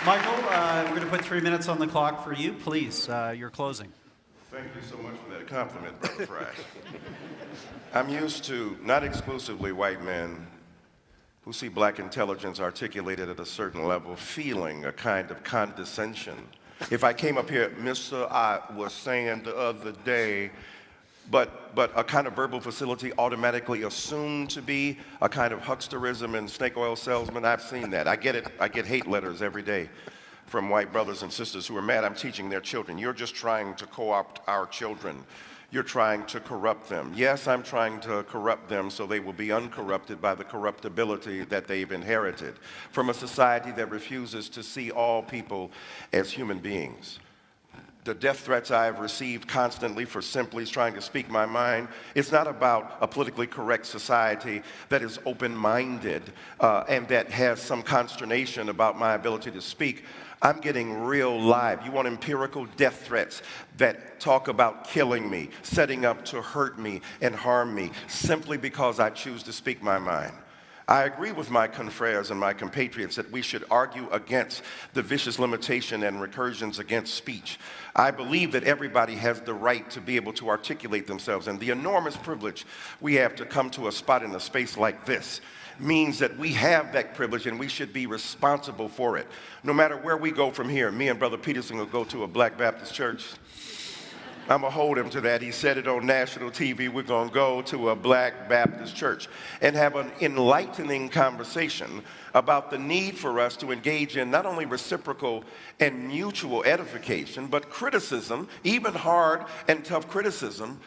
Speaker 15: Michael, we're going to put 3 minutes on the clock for you. Please, your closing.
Speaker 19: Thank you so much for that compliment, Brother Fry. I'm used to not exclusively white men who see black intelligence articulated at a certain level feeling a kind of condescension. If I came up here, Mr. I was saying the other day, but a kind of verbal facility automatically assumed to be a kind of hucksterism and snake oil salesman, I've seen that. I get it. I get hate letters every day from white brothers and sisters who are mad I'm teaching their children. You're just trying to co-opt our children. You're trying to corrupt them. Yes, I'm trying to corrupt them so they will be uncorrupted by the corruptibility that they've inherited from a society that refuses to see all people as human beings. The death threats I have received constantly for simply trying to speak my mind, it's not about a politically correct society that is open-minded and that has some consternation about my ability to speak. I'm getting real live. You want empirical death threats that talk about killing me, setting up to hurt me and harm me, simply because I choose to speak my mind. I agree with my confreres and my compatriots that we should argue against the vicious limitation and recursions against speech. I believe that everybody has the right to be able to articulate themselves, and the enormous privilege we have to come to a spot in a space like this means that we have that privilege and we should be responsible for it. No matter where we go from here, me and Brother Peterson will go to a Black Baptist church. I'm going to hold him to that. He said it on national TV. We're going to go to a Black Baptist church and have an enlightening conversation about the need for us to engage in not only reciprocal and mutual edification, but criticism, even hard and tough criticism,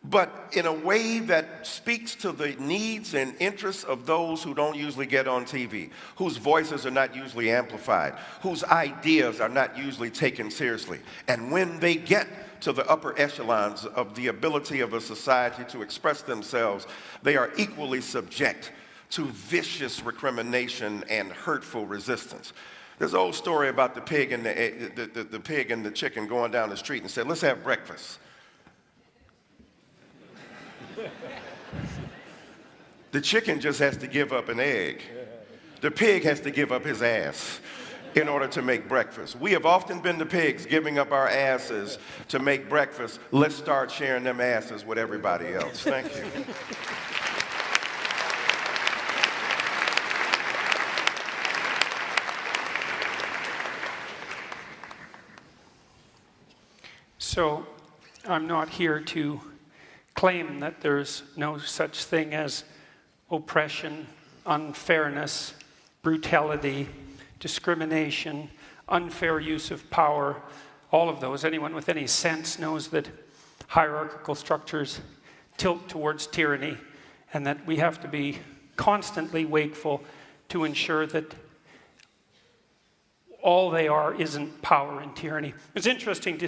Speaker 19: but in a way that speaks to the needs and interests of those who don't usually get on TV, whose voices are not usually amplified, whose ideas are not usually taken seriously. And when they get to the upper echelons of the ability of a society to express themselves, they are equally subject to vicious recrimination and hurtful resistance. There's an old story about the pig and the pig and the chicken going down the street and said, let's have breakfast. The chicken just has to give up an egg. The pig has to give up his ass in order to make breakfast. We have often been the pigs giving up our asses to make breakfast. Let's start sharing them asses with everybody else. Thank you.
Speaker 18: So I'm not here to claim that there's no such thing as oppression, unfairness, brutality, discrimination, unfair use of power, all of those. Anyone with any sense knows that hierarchical structures tilt towards tyranny and that we have to be constantly wakeful to ensure that all they are isn't power and tyranny. It's interesting to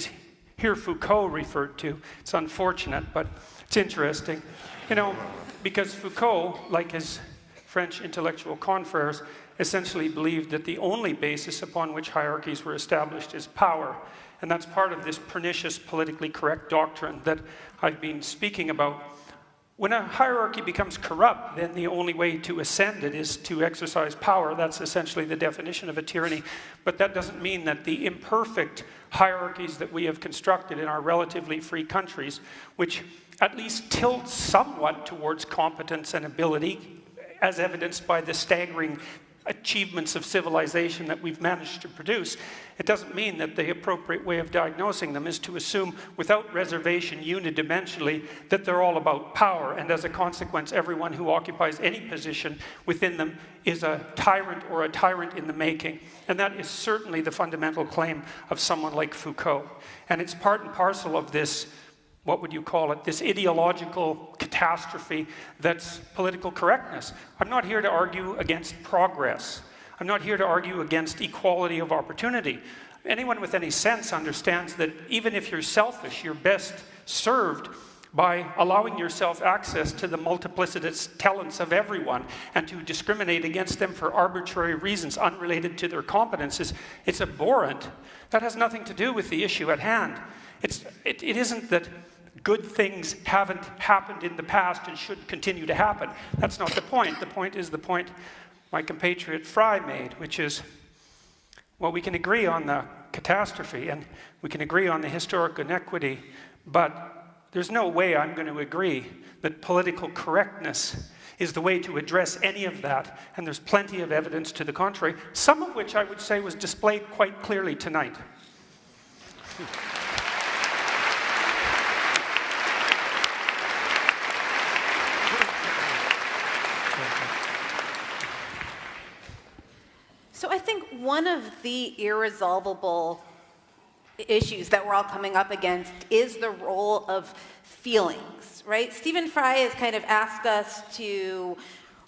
Speaker 18: hear Foucault referred to. It's unfortunate, but it's interesting. You know, because Foucault, like his French intellectual confreres, essentially believed that the only basis upon which hierarchies were established is power. And that's part of this pernicious politically correct doctrine that I've been speaking about. When a hierarchy becomes corrupt, then the only way to ascend it is to exercise power. That's essentially the definition of a tyranny. But that doesn't mean that the imperfect hierarchies that we have constructed in our relatively free countries, which at least tilt somewhat towards competence and ability, as evidenced by the staggering achievements of civilization that we've managed to produce, it doesn't mean that the appropriate way of diagnosing them is to assume without reservation unidimensionally that they're all about power, and as a consequence everyone who occupies any position within them is a tyrant or a tyrant in the making. And that is certainly the fundamental claim of someone like Foucault. And it's part and parcel of this, what would you call it, this ideological catastrophe that's political correctness. I'm not here to argue against progress. I'm not here to argue against equality of opportunity. Anyone with any sense understands that even if you're selfish, you're best served by allowing yourself access to the multiplicitous talents of everyone, and to discriminate against them for arbitrary reasons unrelated to their competences. It's abhorrent. That has nothing to do with the issue at hand. It isn't that good things haven't happened in the past and should continue to happen. That's not the point. The point is the point my compatriot Fry made, which is, well, we can agree on the catastrophe and we can agree on the historic inequity, but there's no way I'm going to agree that political correctness is the way to address any of that. And there's plenty of evidence to the contrary, some of which I would say was displayed quite clearly tonight.
Speaker 17: So I think one of the irresolvable issues that we're all coming up against is the role of feelings, right? Stephen Fry has kind of asked us to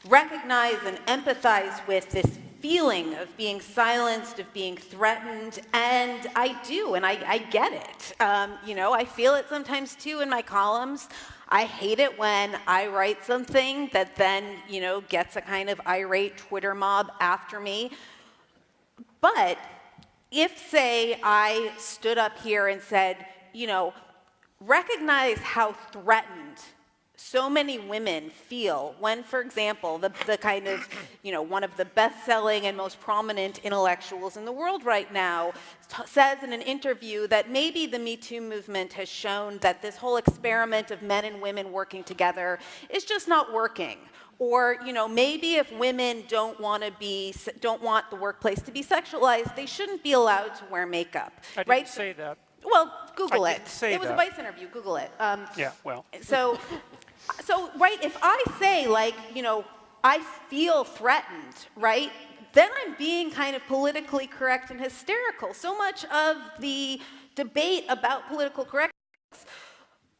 Speaker 17: recognize and empathize with this feeling of being silenced, of being threatened, and I do, and I get it. You know, I feel it sometimes too in my columns. I hate it when I write something that then, you know, gets a kind of irate Twitter mob after me. But if, say, I stood up here and said, you know, recognize how threatened so many women feel when, for example, the kind of, one of the best-selling and most prominent intellectuals in the world right now says in an interview that maybe the Me Too movement has shown that this whole experiment of men and women working together is just not working. Or, maybe if women don't want the workplace to be sexualized, they shouldn't be allowed to wear makeup.
Speaker 18: I didn't
Speaker 17: right?
Speaker 18: say that.
Speaker 17: Well, Google
Speaker 18: I
Speaker 17: it.
Speaker 18: didn't say
Speaker 17: it was
Speaker 18: that.
Speaker 17: a Vice interview. Google it.
Speaker 18: Yeah, well.
Speaker 17: So, right, if I say, I feel threatened, right, then I'm being kind of politically correct and hysterical. So much of the debate about political correctness.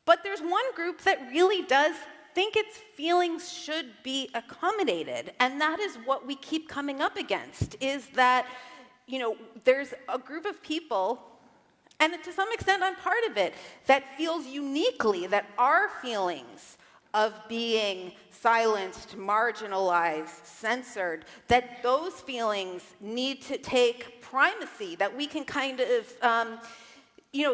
Speaker 17: But there's one group that really does think its feelings should be accommodated. And that is what we keep coming up against, is that, there's a group of people, and to some extent I'm part of it, that feels uniquely that our feelings of being silenced, marginalized, censored, that those feelings need to take primacy, that we can kind of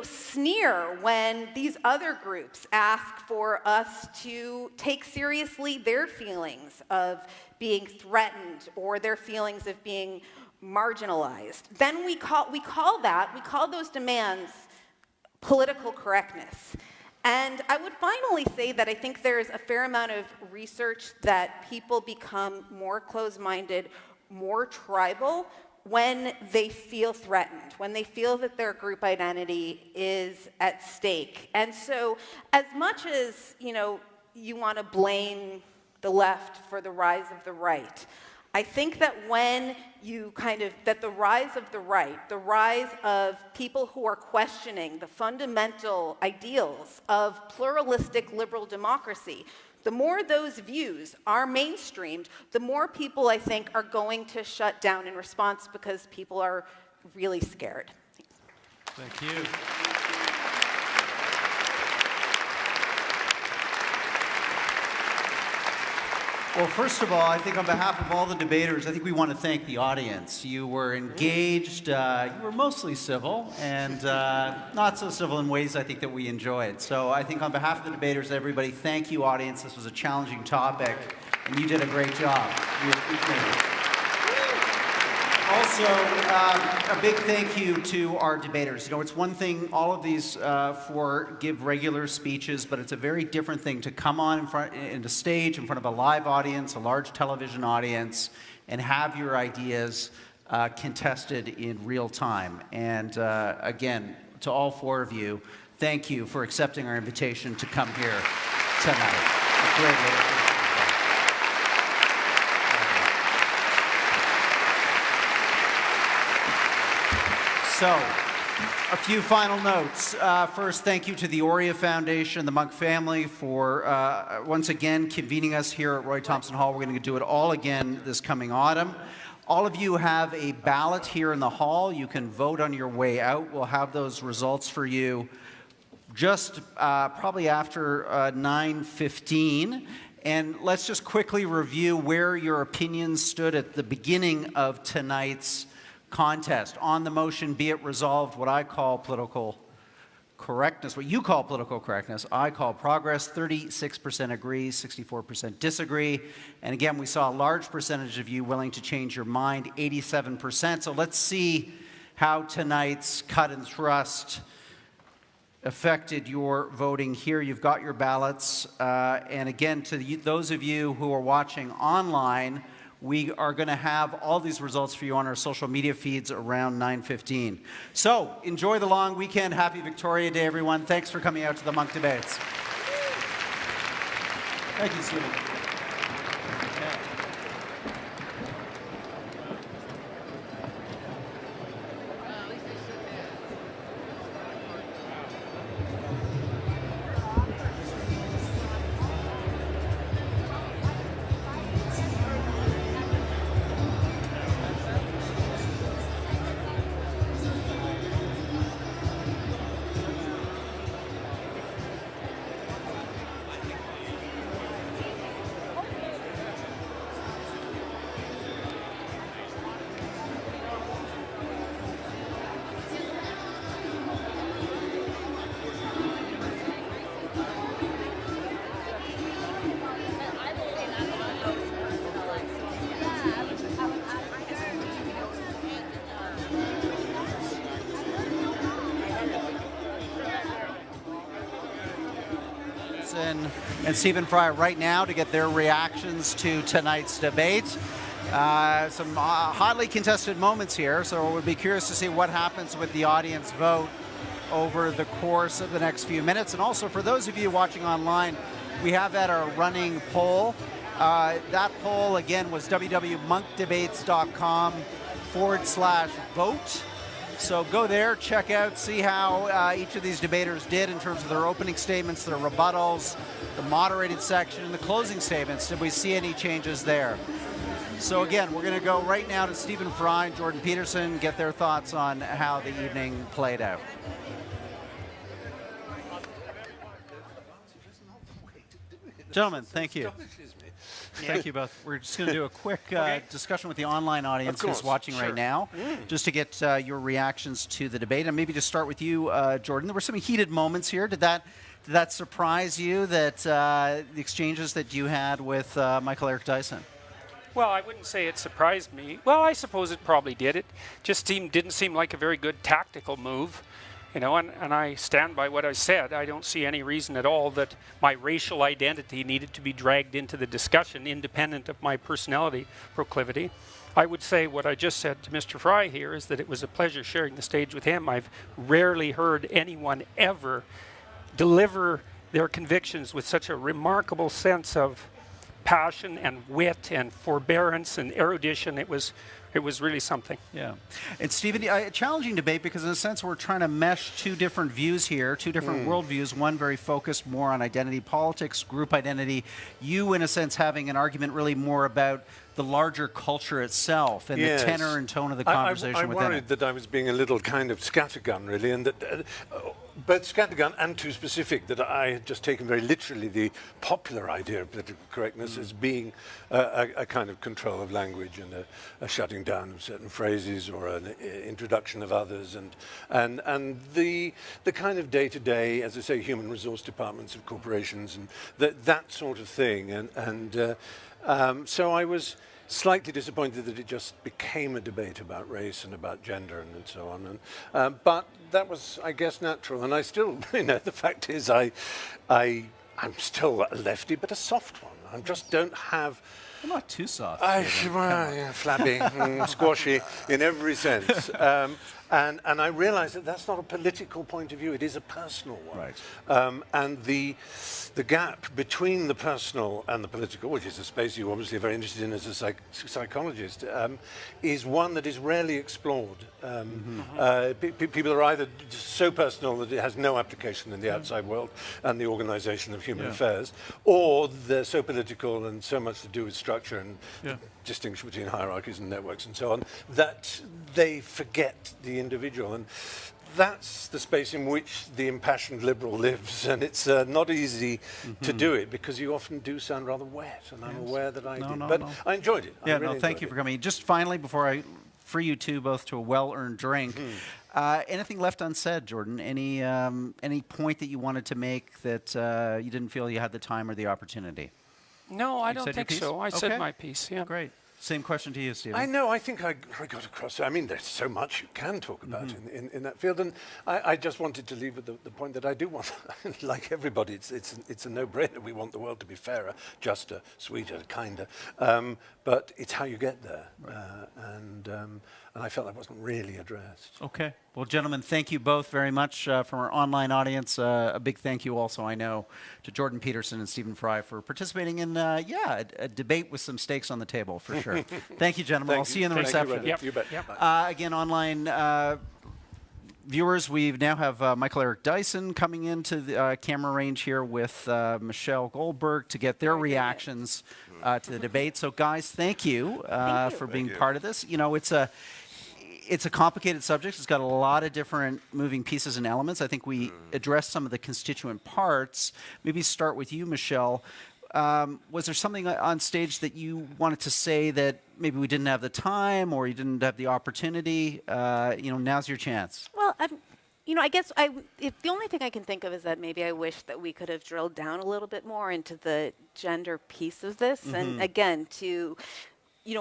Speaker 17: sneer when these other groups ask for us to take seriously their feelings of being threatened or their feelings of being marginalized. Then we call those demands political correctness. And I would finally say that I think there's a fair amount of research that people become more closed-minded, more tribal, when they feel threatened, when they feel that their group identity is at stake. And so as much as, you want to blame the left for the rise of the right, I think that when that the rise of the right, the rise of people who are questioning the fundamental ideals of pluralistic liberal democracy, the more those views are mainstreamed, the more people, I think, are going to shut down in response because people are really scared.
Speaker 15: Thank you. Well, first of all, I think on behalf of all the debaters, I think we want to thank the audience. You were engaged, you were mostly civil, and not so civil in ways I think that we enjoyed. So I think on behalf of the debaters, everybody, thank you, audience. This was a challenging topic, and you did a great job. We appreciate it. Also, a big thank you to our debaters. It's one thing, all of these give regular speeches, but it's a very different thing to come on in the stage in front of a live audience, a large television audience, and have your ideas contested in real time. And again, to all four of you, thank you for accepting our invitation to come here tonight. Greatly. So, a few final notes. First, thank you to the Aurea Foundation, the Monk family, for once again convening us here at Roy Thompson Hall. We're going to do it all again this coming autumn. All of you have a ballot here in the hall. You can vote on your way out. We'll have those results for you just probably after 9:15. And let's just quickly review where your opinions stood at the beginning of tonight's contest. On the motion, be it resolved, what I call political correctness, what you call political correctness, I call progress. 36% agree, 64% disagree. And again, we saw a large percentage of you willing to change your mind, 87%. So let's see how tonight's cut and thrust affected your voting here. You've got your ballots. And again, to those of you who are watching online, we are going to have all these results for you on our social media feeds around 9:15. So, enjoy the long weekend. Happy Victoria Day, everyone. Thanks for coming out to the Monk Debates. Thank you, Stephen. Peterson and Stephen Fry right now to get their reactions to tonight's debate. Some hotly contested moments here, so we'll be curious to see what happens with the audience vote over the course of the next few minutes. And also for those of you watching online, we have had our running poll. That poll, again, was www.monkdebates.com/vote. So go there, check out, see how each of these debaters did in terms of their opening statements, their rebuttals, the moderated section, and the closing statements. Did we see any changes there? So again, we're going to go right now to Stephen Fry and Jordan Peterson, get their thoughts on how the evening played out. Gentlemen, thank you. Thank you both. We're just going to do a quick discussion with the online audience who's watching right now, just to get your reactions to the debate. And maybe to start with you, Jordan. There were some heated moments here. Did that surprise you, that the exchanges that you had with Michael Eric Dyson?
Speaker 18: Well, I wouldn't say it surprised me. Well, I suppose it probably did. It just didn't seem like a very good tactical move. You know, and I stand by what I said. I don't see any reason at all that my racial identity needed to be dragged into the discussion, independent of my personality proclivity. I would say what I just said to Mr. Fry here is that it was a pleasure sharing the stage with him. I've rarely heard anyone ever deliver their convictions with such a remarkable sense of passion and wit and forbearance and erudition. It was really something.
Speaker 15: Yeah. And Stephen, a challenging debate because in a sense we're trying to mesh two different views here, two different worldviews, one very focused more on identity politics, group identity. You, in a sense, having an argument really more about the larger culture itself and the tenor and tone of the conversation within it.
Speaker 16: I worried that I was being a little kind of scattergun, really, and that both scattergun and too specific, that I had just taken very literally the popular idea of political correctness as being a kind of control of language and a shutting down of certain phrases or an introduction of others, and the kind of day-to-day, as I say, human resource departments of corporations and that sort of thing, and so I was slightly disappointed that it just became a debate about race and about gender and so on. And, but that was, I guess, natural. And I still, you know, the fact is I'm still a lefty, but a soft one. I just don't have...
Speaker 15: You're not too soft.
Speaker 16: Flabby, squashy in every sense. And I realize that that's not a political point of view. It is a personal one.
Speaker 15: Right.
Speaker 16: And the gap between the personal and the political, which is a space you're obviously very interested in as a psychologist, is one that is rarely explored. People are either so personal that it has no application in the outside world and the organization of human affairs, or they're so political and so much to do with structure and distinction between hierarchies and networks and so on, that they forget the individual. And that's the space in which the impassioned liberal lives, and it's not easy to do it because you often do sound rather wet, and I'm aware that I did. But I enjoyed it.
Speaker 15: Yeah, really thank you for coming. Just finally, before I free you two both to a well-earned drink, anything left unsaid, Jordan? Any point that you wanted to make that you didn't feel you had the time or the opportunity?
Speaker 18: No, I don't think so. I said my piece, yeah.
Speaker 15: Great. Same question to you, Stephen.
Speaker 16: I know. I think I got across. I mean, there's so much you can talk about in that field, and I just wanted to leave with the point that I do want, like everybody, it's a no-brainer. We want the world to be fairer, juster, sweeter, kinder, but it's how you get there, and I felt that wasn't really addressed.
Speaker 15: Okay. Well, gentlemen, thank you both very much from our online audience. A big thank you also, I know, to Jordan Peterson and Stephen Fry for participating in, a debate with some stakes on the table, for sure. Thank you, gentlemen. I'll see you in the reception.
Speaker 16: You bet.
Speaker 15: Again, online viewers, we now have Michael Eric Dyson coming into the camera range here with Michelle Goldberg to get their reactions to the debate. So, guys, thank you for being part of this. You know, it's a complicated subject. It's got a lot of different moving pieces and elements. I think we addressed some of the constituent parts. Maybe start with you, Michelle. Was there something on stage that you wanted to say that maybe we didn't have the time or you didn't have the opportunity? Now's your chance.
Speaker 17: Well, I guess the only thing I can think of is that maybe I wish that we could have drilled down a little bit more into the gender piece of this. And again, to,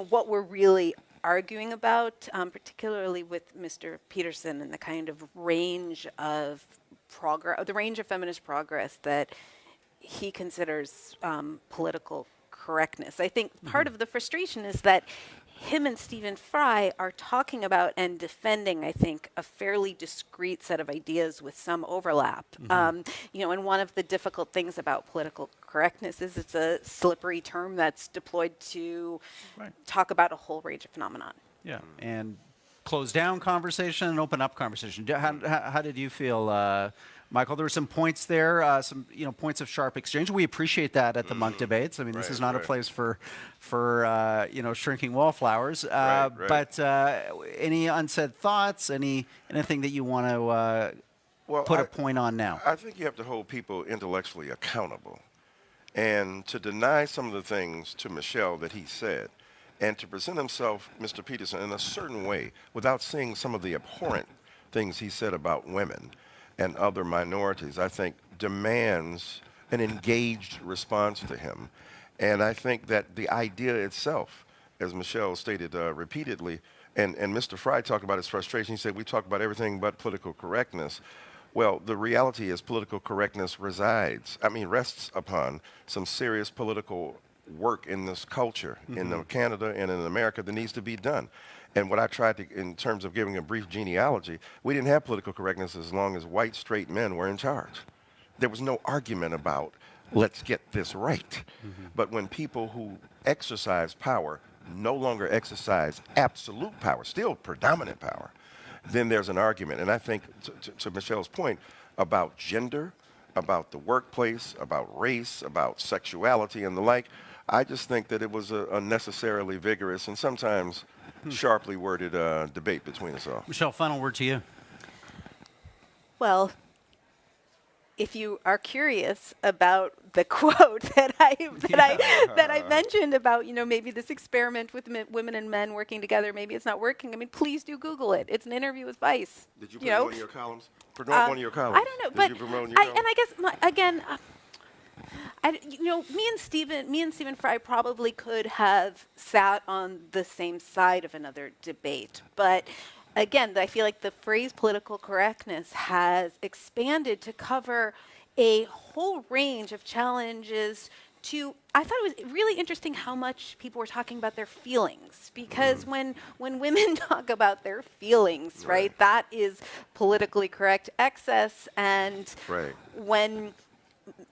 Speaker 17: what we're really arguing about, particularly with Mr. Peterson and the kind of range of progress, the range of feminist progress that he considers political correctness. I think part of the frustration is that him and Stephen Fry are talking about and defending, I think, a fairly discrete set of ideas with some overlap. You know, and one of the difficult things about political correctness is it's a slippery term that's deployed to talk about a whole range of phenomenon.
Speaker 15: Yeah, and close down conversation and open up conversation. How did you feel, Michael? There were some points there, some points of sharp exchange. We appreciate that at the Monk debates. I mean, this is not a place for shrinking wallflowers. But any unsaid thoughts? Anything that you want to put a point on now?
Speaker 19: I think you have to hold people intellectually accountable, and to deny some of the things to Michelle that he said, and to present himself, Mr. Peterson, in a certain way without seeing some of the abhorrent things he said about women and other minorities, I think demands an engaged response to him. And I think that the idea itself, as Michelle stated repeatedly, and Mr. Fry talked about his frustration, he said, we talk about everything but political correctness. Well, the reality is political correctness rests upon some serious political work in this culture, in Canada and in America, that needs to be done. And what I tried to, in terms of giving a brief genealogy, we didn't have political correctness as long as white, straight men were in charge. There was no argument about, let's get this right. But when people who exercise power no longer exercise absolute power, still predominant power, then there's an argument. And I think, to Michelle's point, about gender, about the workplace, about race, about sexuality and the like, I just think that it was a unnecessarily vigorous and sometimes sharply worded debate between us all.
Speaker 15: Michelle, final word to you.
Speaker 17: Well, if you are curious about the quote that I mentioned about, maybe this experiment with women and men working together, maybe it's not working. I mean, please do Google it. It's an interview with Vice.
Speaker 19: Did you put one of your columns? Promote one of your columns.
Speaker 17: I don't know, but I guess me and Stephen Fry probably could have sat on the same side of another debate, but again, I feel like the phrase political correctness has expanded to cover a whole range of challenges to, I thought it was really interesting how much people were talking about their feelings, because when women talk about their feelings, right, that is politically correct excess, and when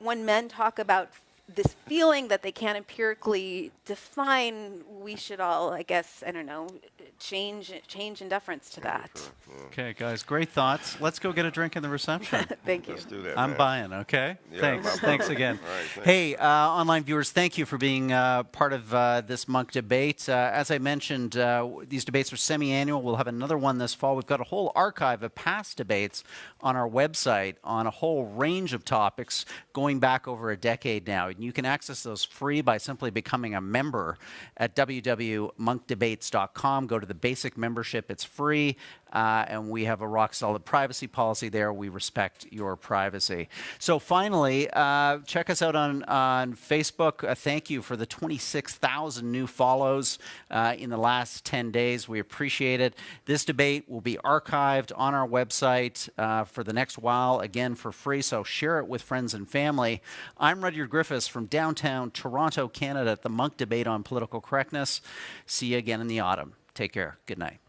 Speaker 17: men talk about this feeling that they can't empirically define, we should all, I guess, I don't know, change in deference to that.
Speaker 15: Okay, guys, great thoughts. Let's go get a drink in the reception.
Speaker 17: Thank you.
Speaker 19: Let's do that,
Speaker 15: I'm buying, okay?
Speaker 19: Yeah,
Speaker 15: Thanks again.
Speaker 19: Right, thanks.
Speaker 15: Hey, online viewers, thank you for being part of this Monk debate. As I mentioned, these debates are semi-annual. We'll have another one this fall. We've got a whole archive of past debates on our website on a whole range of topics going back over a decade now. And you can access those free by simply becoming a member at www.monkdebates.com. Go to the basic membership. It's free. And we have a rock-solid privacy policy there. We respect your privacy. So finally, check us out on Facebook. Thank you for the 26,000 new follows in the last 10 days. We appreciate it. This debate will be archived on our website for the next while, again, for free. So share it with friends and family. I'm Rudyard Griffiths from downtown Toronto, Canada, at the Monk debate on political correctness. See you again in the autumn. Take care. Good night.